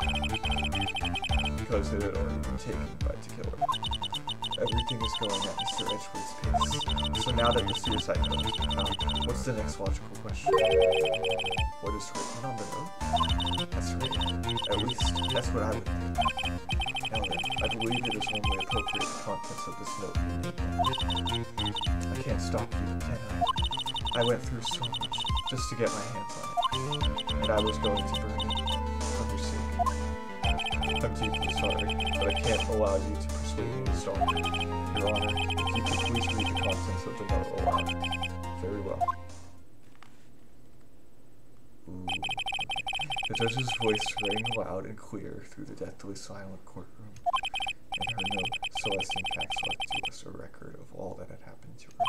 Because it had already been taken by the killer. Everything is going at Mr. Edgeworth's pace. So now that the suicide note has been found, what's the next logical question? What is written on the note? That's right. At least, that's what I would think. Now then, I believe it is only appropriate the contents of this note. I can't stop you, can I? I went through so much just to get my hands on it. And I was going to burn it for your sake. I'm deeply sorry, but I can't allow you to persuade me to stop. Your Honor, if you could please read the contents of the note aloud. Very well. Ooh. The judge's voice rang loud and clear through the deathly silent courtroom. In her note, Celeste Inpax left to us a record of all that had happened to her,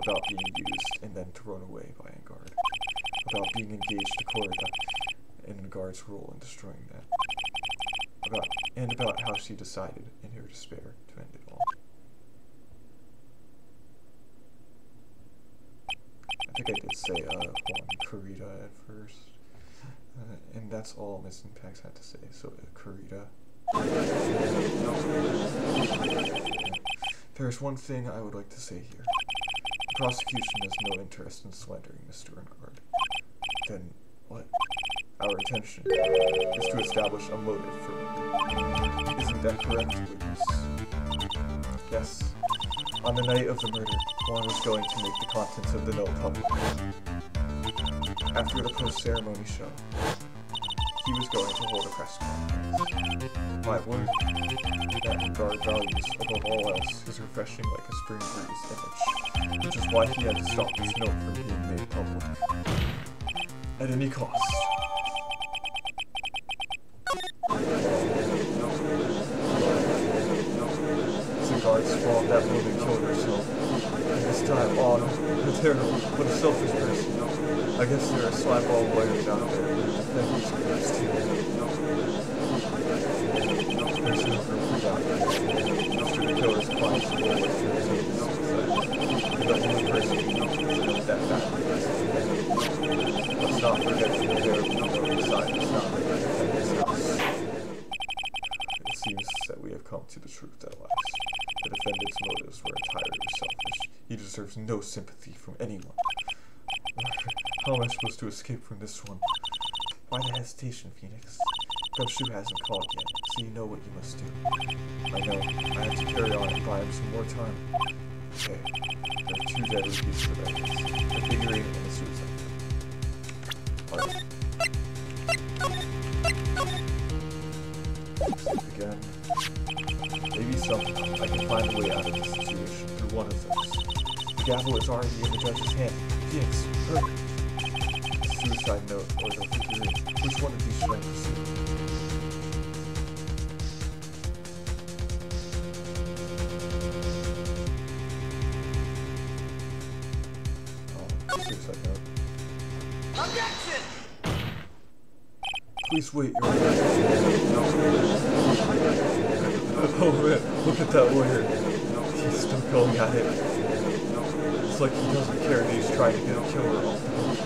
about being used and then thrown away by a guard, about being engaged to Corrida and the guard's role in destroying that, about how she decided, in her despair, to end it all. I think I did say Juan Corrida at first. And that's all Miss Inpax had to say, so Corrida. There's one thing I would like to say here. The prosecution has no interest in slandering Mr. Earnhardt. Then what? Our intention is to establish a motive for murder. Isn't that correct, witness? Yes. On the night of the murder, Juan was going to make the contents of the note public. After the post-ceremony show, he was going to hold a press conference. My word, that guard values, above all else, is refreshing like a spring breeze image, which is why he had to stop this note from being made public. At any cost. The guard spawned that moving killed herself. And this time, oh no, terrible, what a selfish person. I guess there are slapball lawyers out there who defend these guys too. There's no room for doubt. After the killer's clients will work through the suicide. And the only person who knows that fact is let's not forget that the terrible note inside is not the defendant's house. It seems that we have come to the truth at last. The defendant's motives were entirely selfish. He He deserves no sympathy from anyone. How am I supposed to escape from this one? Why the hesitation, Phoenix? Gumshoe hasn't called yet, so you know what you must do. I know. I have to carry on and buy him some more time. Okay. There are 2 deadly pieces of evidence. A figurine and a suicide. Alright. Again. Maybe somehow I can find a way out of this situation through one of those. The gavel is already in the judge's hand. Phoenix, hurry! The suicide note or the figurine. Which one of these should I pursue? Suicide note. Objection! Please wait, Your Honor. Oh man, look at that lawyer. He's still going at it. It's like he doesn't care that he's trying to get a killer off the hook.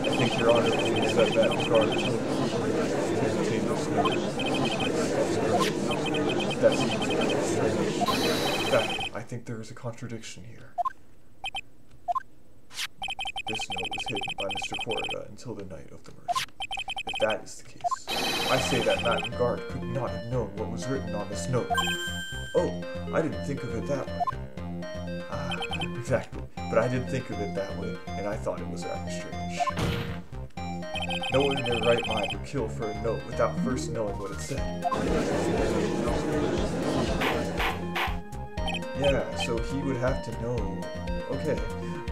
I think Your Honor believes that that guard killed him to obtain this note. That seems a little strange. In fact, I think there is a contradiction here. This note was hidden by Mr. Corrigan until the night of the murder. If that is the case, I say that Madam Guard could not have known what was written on this note. Oh, I didn't think of it that way. Ah, exactly. But I didn't think of it that way, and I thought it was rather strange. No one in their right mind would kill for a note without first knowing what it said. Yeah, so he would have to know. Okay,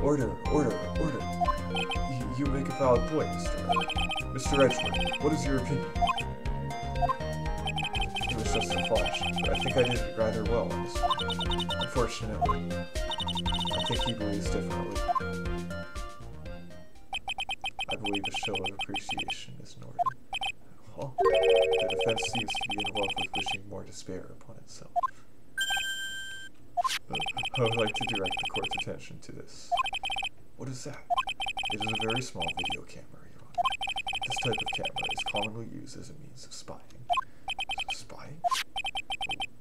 order. You make a valid point, Mr. Wright. Mr. Edgeworth, what is your opinion? It was just a flash, but I think I did it rather well on this one. Unfortunately, I think he believes differently. I believe a show of appreciation is in order. Huh? The defense seems to be in love with wishing more despair upon itself. I would like to direct the court's attention to this. What is that? It is a very small video camera, Your Honor. This type of camera is commonly used as a means of spying. Spying?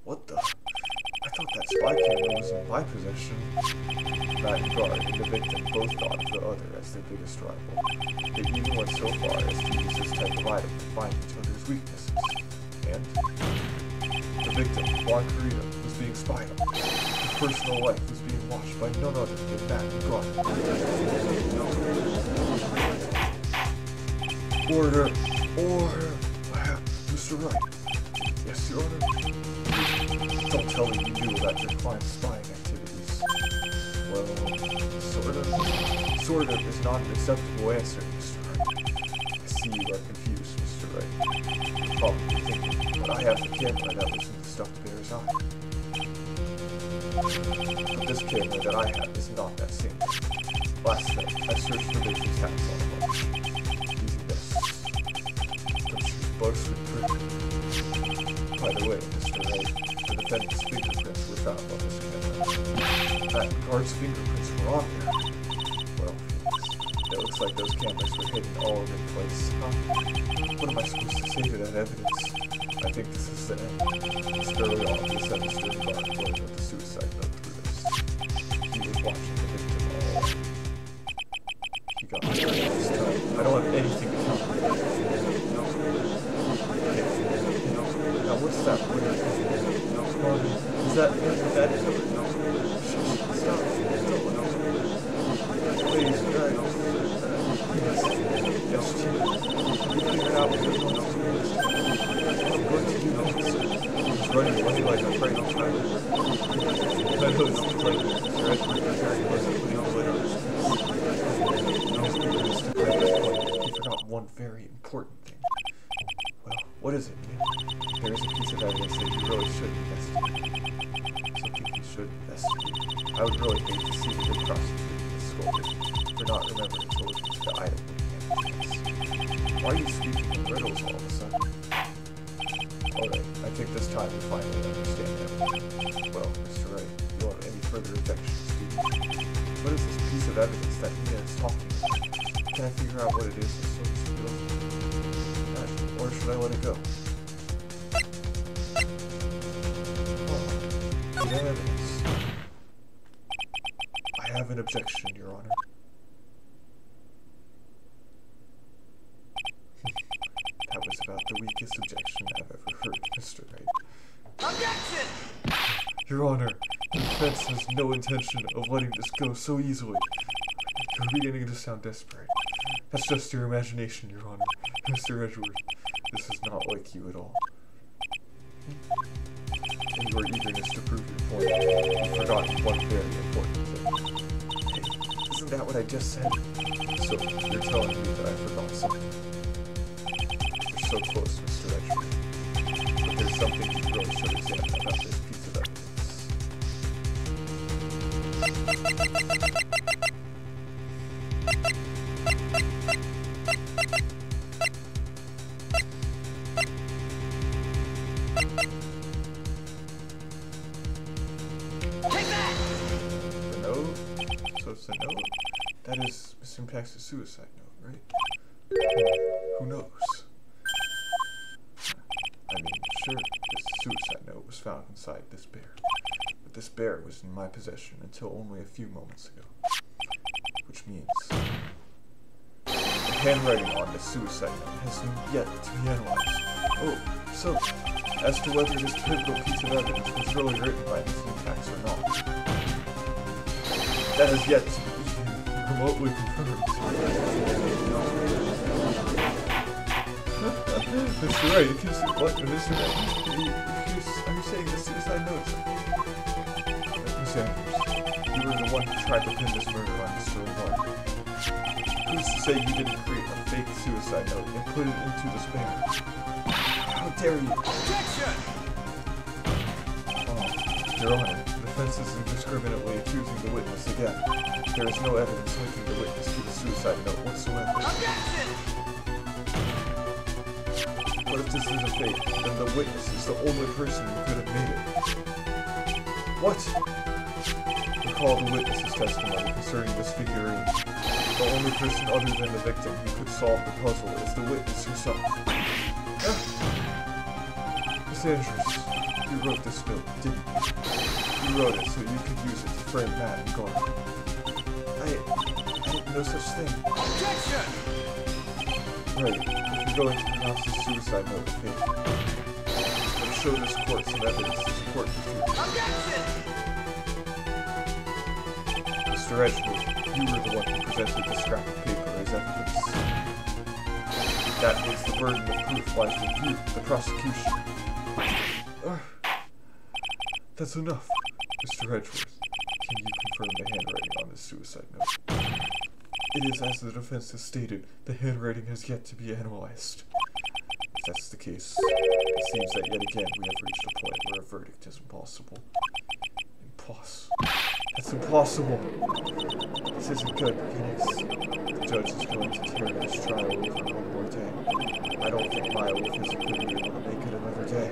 What the? I thought that spy camera was in my possession. Madam Guard and the victim both thought of the other as their biggest rival. They even went so far as to use this type of item to find each other's weaknesses. And the victim, Juan, was being spied on. His personal life was being watched by none other than Madam Guard. Order! Mr. Wright. Yes, Your Honor. Don't tell me you knew about your client's spying activities. Well, sort of is not an acceptable answer, Mr. Wright. I see you are confused, Mr. Wright. You're probably thinking, but I have the camera that was in the stuffed bear's eye. But this camera that I have is not that same. Last night, I searched for Victor's hats on the bunch. Using this. Gumshoe's bugs with print. By the way, Mr. Wright, the defendant's fingerprints were found on this camera. That guard's fingerprints were on there. Well, it looks like those cameras were hidden all over the place. Huh? What am I supposed to say to that evidence? I think this is the end. It's fairly obvious that Mr. Guard played with the suicide note through this. He was watching the victim all. He got me this time. I don't have anything to counter. Now what's that weird thing? Is that killer? No. Stop. Please, guys. Yes, Chief. You figured out what you're going to do. I'm going to do this. He's running away like a frightened child. I know it seems like Mr. Edgeworth is very close to putting the lid on his face. He forgot one very important thing. Well, what is it, Nick? There is a piece of evidence that you really should investigate. Something you should investigate. I would really hate to see the good prosecutor be scolded for not remembering to look into the item when you have the chance. Why are you speaking in riddles all of a sudden? Alright, I think this time we finally understand everything. Well, Mr. Wright, you don't have any further objections, do you? What is this piece of evidence that Nina is talking about? Can I figure out what it is this sort of skill? Or should I let it go? Oh, good evidence. an objection, Your Honor. That was about the weakest objection I've ever heard, Mr. Wright. Objection! Your Honor, the defense has no intention of letting this go so easily. You're beginning to sound desperate. That's just your imagination, Your Honor. Mr. Edgeworth, this is not like you at all. In your eagerness to prove your point, you've forgotten one very important thing. Hey, isn't that what I just said? So, you're telling me that I forgot something. You're so close, Mr. Edgeworth. But there's something you really should examine about this piece of evidence. The note? So it's a note? That is Miss Inpax's suicide note, right? Who knows? I mean, sure, this suicide note was found inside this bear. But this bear was in my possession until only a few moments ago. Which means the handwriting on this suicide note has yet to be analyzed. Oh, so, as to whether this pivotal piece of evidence was really written by Miss Inpax or not, that is yet to be remotely confirmed. Mr. Wright, you can see what? Mr. Wright, are you saying the suicide note? Miss Andrews, you were the one who tried to pin this murder on Mr. Wright. Who's to say you didn't create a fake suicide note and put it into the spam? How dare you? Objection! Your Honor, the defense is indiscriminately accusing the witness again. There is no evidence linking the witness to the suicide note whatsoever. Objection! What if this is a fake? Then the witness is the only person who could have made it. What? Recall the witness's testimony concerning this figurine. The only person other than the victim who could solve the puzzle is the witness herself. Miss Andrews, you wrote this note, didn't you? You wrote it so you could use it to frame Matt and Garth. I did no such thing. Objection! Right, if you're going to pronounce this suicide note fake, then show this court some evidence to support the truth. Objection! Mr. Edgeworth, you were the one who presented the scrap of paper as evidence. That means the burden of proof lies with you, the prosecution. That's enough. Mr. Edgeworth, can you confirm the handwriting on this suicide note? It is as the defense has stated, the handwriting has yet to be analyzed. If that's the case, it seems that yet again we have reached a point where a verdict is impossible. That's impossible! This isn't good, Phoenix. The judge is going to carry this trial over one more day. I don't think my oath is going to be able to make it another day.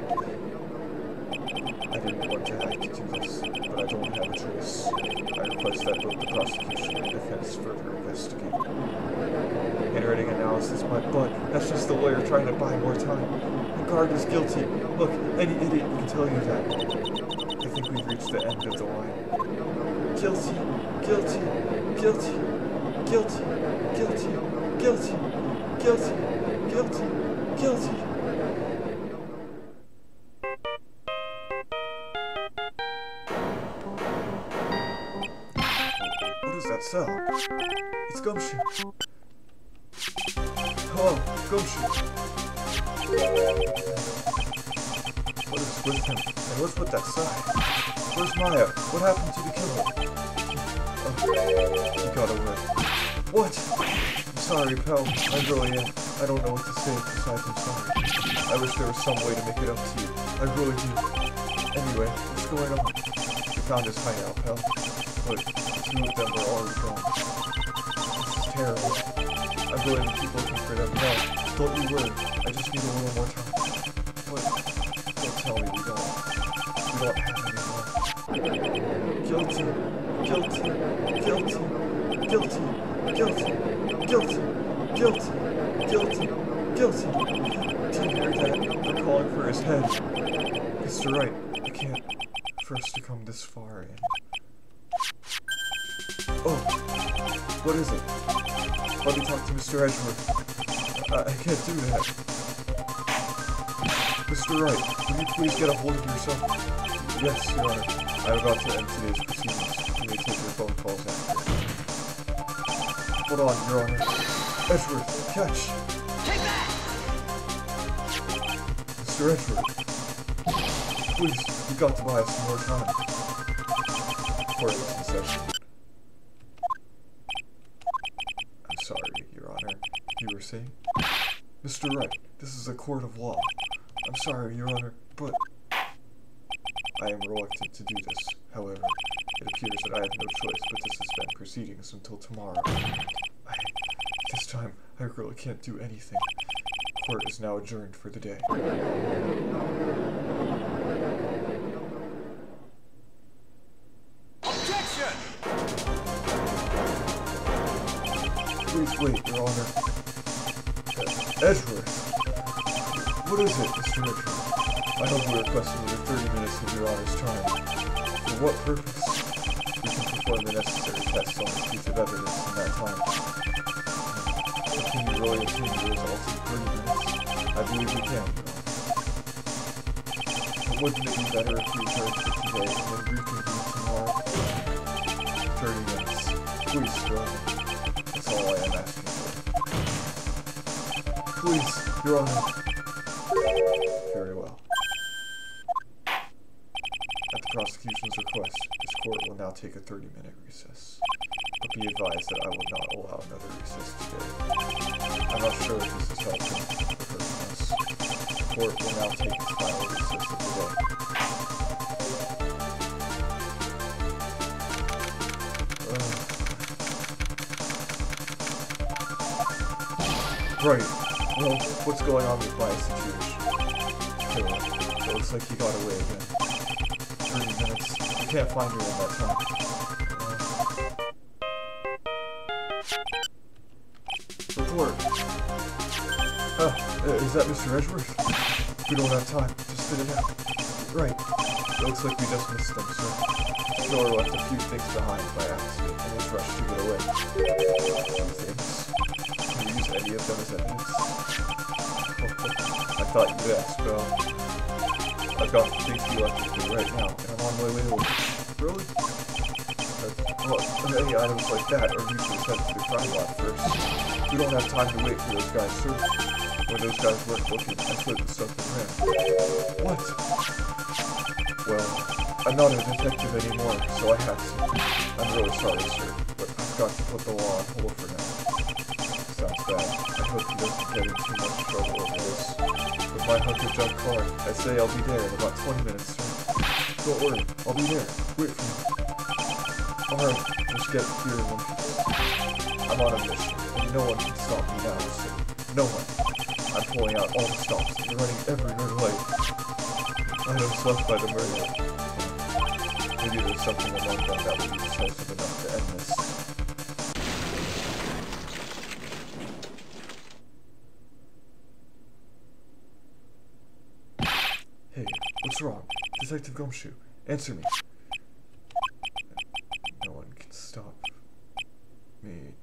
I didn't want to have to do this, but I don't have a choice. I request that both the prosecution and defense further investigate. Handwriting analysis, my butt. That's just the lawyer trying to buy more time. The guard is guilty. Look, any idiot can tell you that. I think we've reached the end of the line. Guilty, guilty, guilty, guilty, guilty, guilty, guilty, guilty, guilty. What is that sound? It's Gumshoe. Hello, Gumshoe. What is with him? And what's with that sigh? Where's Maya? What happened to the killer? Oh, he got away. What? I'm sorry, pal. I really am. I don't know what to say besides I'm sorry. I wish there was some way to make it up to you. I really do. Anyway, what's going on? We found his hideout, pal. But 2 of them were already gone. This is terrible. I'm going to keep looking for them. No, don't you worry. I just need a little more time. But don't tell me we don't have any more. Guilty. Guilty. Guilty. Guilty. Guilty. Guilty. Guilty. Guilty. Guilty. Do you hear that? They're calling for his head. Mr. Wright, I can't. For us to come this far and... Oh, What is it? Let me talk to Mr. Edgeworth. I can't do that. Mr. Wright, will you please get a hold of yourself? Yes, Your Honor. I'm about to end today's proceedings. You may take your phone calls after. Hold on, Your Honor. Edgeworth, catch! Take that! Mr. Edgeworth. Please, you got to buy us some more time. Court is in session. I'm sorry, Your Honor. You were saying? Mr. Wright, this is a court of law. I'm sorry, Your Honor, but I am reluctant to do this. However, it appears that I have no choice but to suspend proceedings until tomorrow. This time, I really can't do anything. Court is now adjourned for the day. Objection! Please wait, Your Honor. Edgeworth. What is it, Mr. Edgeworth? I hope we requested within 30 minutes of Your Honor's time. For what purpose? We can perform the necessary tests on the piece of evidence in that time. Can you really obtain the results in 30 minutes? I believe we can, Your Honor. But wouldn't it be better if we adjourned for today and then reconvene tomorrow? 30 minutes. Please, Your Honor. That's all I am asking for. Please, Your Honor. Very well. At the prosecution's request, this court will now take a 30-minute recess. But be advised that I will not allow another recess today. I'm not sure if this is helpful or hurting us. The court will now take its final recess of the day. Right. Well, what's going on with my situation? Okay, it looks like he got away again. 30 minutes. We can't find her in that time. Report. Is that Mr. Edgeworth? We don't have time. Just spit it out. Right. It looks like we just missed them, sir. Nora left a few things behind by accident and was rushed to get away. Few things. Can you use any of them as evidence? I thought you'd ask, Belle. I've got the things you left with me right now, and I'm on my way over. Really? Well, any items like that are usually sent to the crime lab first. We don't have time to wait for those guys, sir. When those guys weren't looking, I slid the stuff and ran. What? Well, I'm not a detective anymore, so I had to. I'm really sorry, sir, but I've got to put the law on hold for now. Sounds bad. I hope he doesn't get in too much trouble over this. With my hunter jump car, I say I'll be there in about 20 minutes, sir. Don't worry, I'll be there. Wait for me. Alright, let's get here in one piece. I'm on a mission, and no one can stop me now, sir. No one. I'm pulling out all the stops and running every red light. Items left by the murderer. Maybe there's something among them that would be decisive enough to end this. Hey, what's wrong? Detective Gumshoe, answer me. No one can stop me.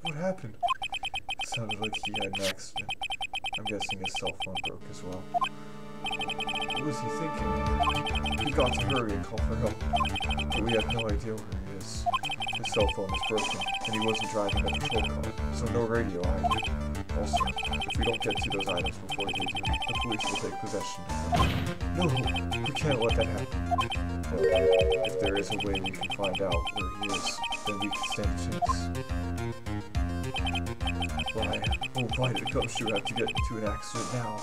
What happened? It sounded like he had an accident. I'm guessing his cell phone broke as well. What was he thinking? He got to hurry and call for help, but we have no idea where he is. His cell phone is broken, and he wasn't driving a patrol car, so no radio either. Also, if we don't get to those items before they do, the police will take possession of them. No, we can't let that happen. Well, if there is a way we can find out where he is, then we can stand a chance. Why did Gumshoe have to get into an accident now?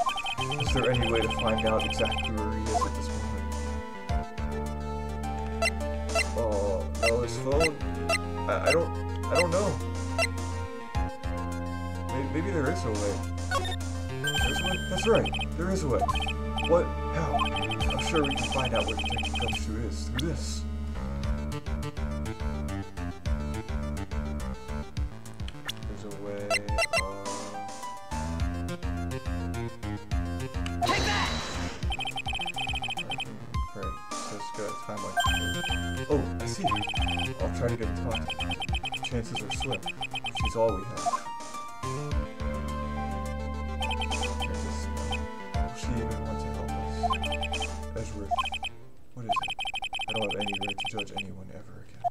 Is there any way to find out exactly where he is at this moment? No, his phone? I don't know. Maybe there is a way. There's a way? That's right, there is a way. What? How? I'm sure we can find out where Detective Gumshoe is through this. There's a way, Take that! got a time like. Oh, I see her. I'll try to get in contact. Chances are slim. She's all we have. There's a smell. Will she even want to help us? Edgeworth, what is it? I don't have any right to judge anyone ever again.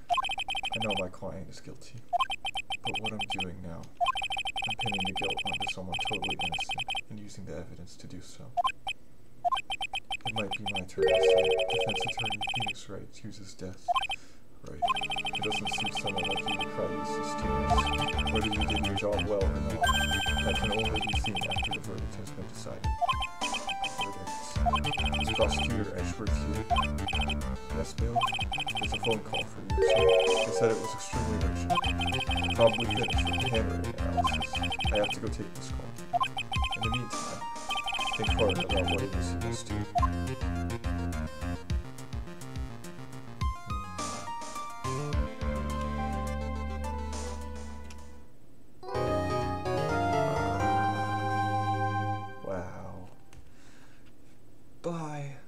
I know my client is guilty, but what I'm doing now, I'm pinning the guilt onto someone totally innocent and using the evidence to do so. It might be my turn to say defense attorney Phoenix Wright chooses death. Right. It doesn't suit someone like you to cry useless tears. Whether you did your job well or not, that can only be seen after the verdict has been decided. Verdicts. Is Prosecutor Edgeworth here? Yes, Bill? There's a phone call for you, sir. They said it was extremely urgent. Probably finished with the handwriting analysis. I have to go take this call. In the meantime, think hard about what it is you must do. Wow. Bye.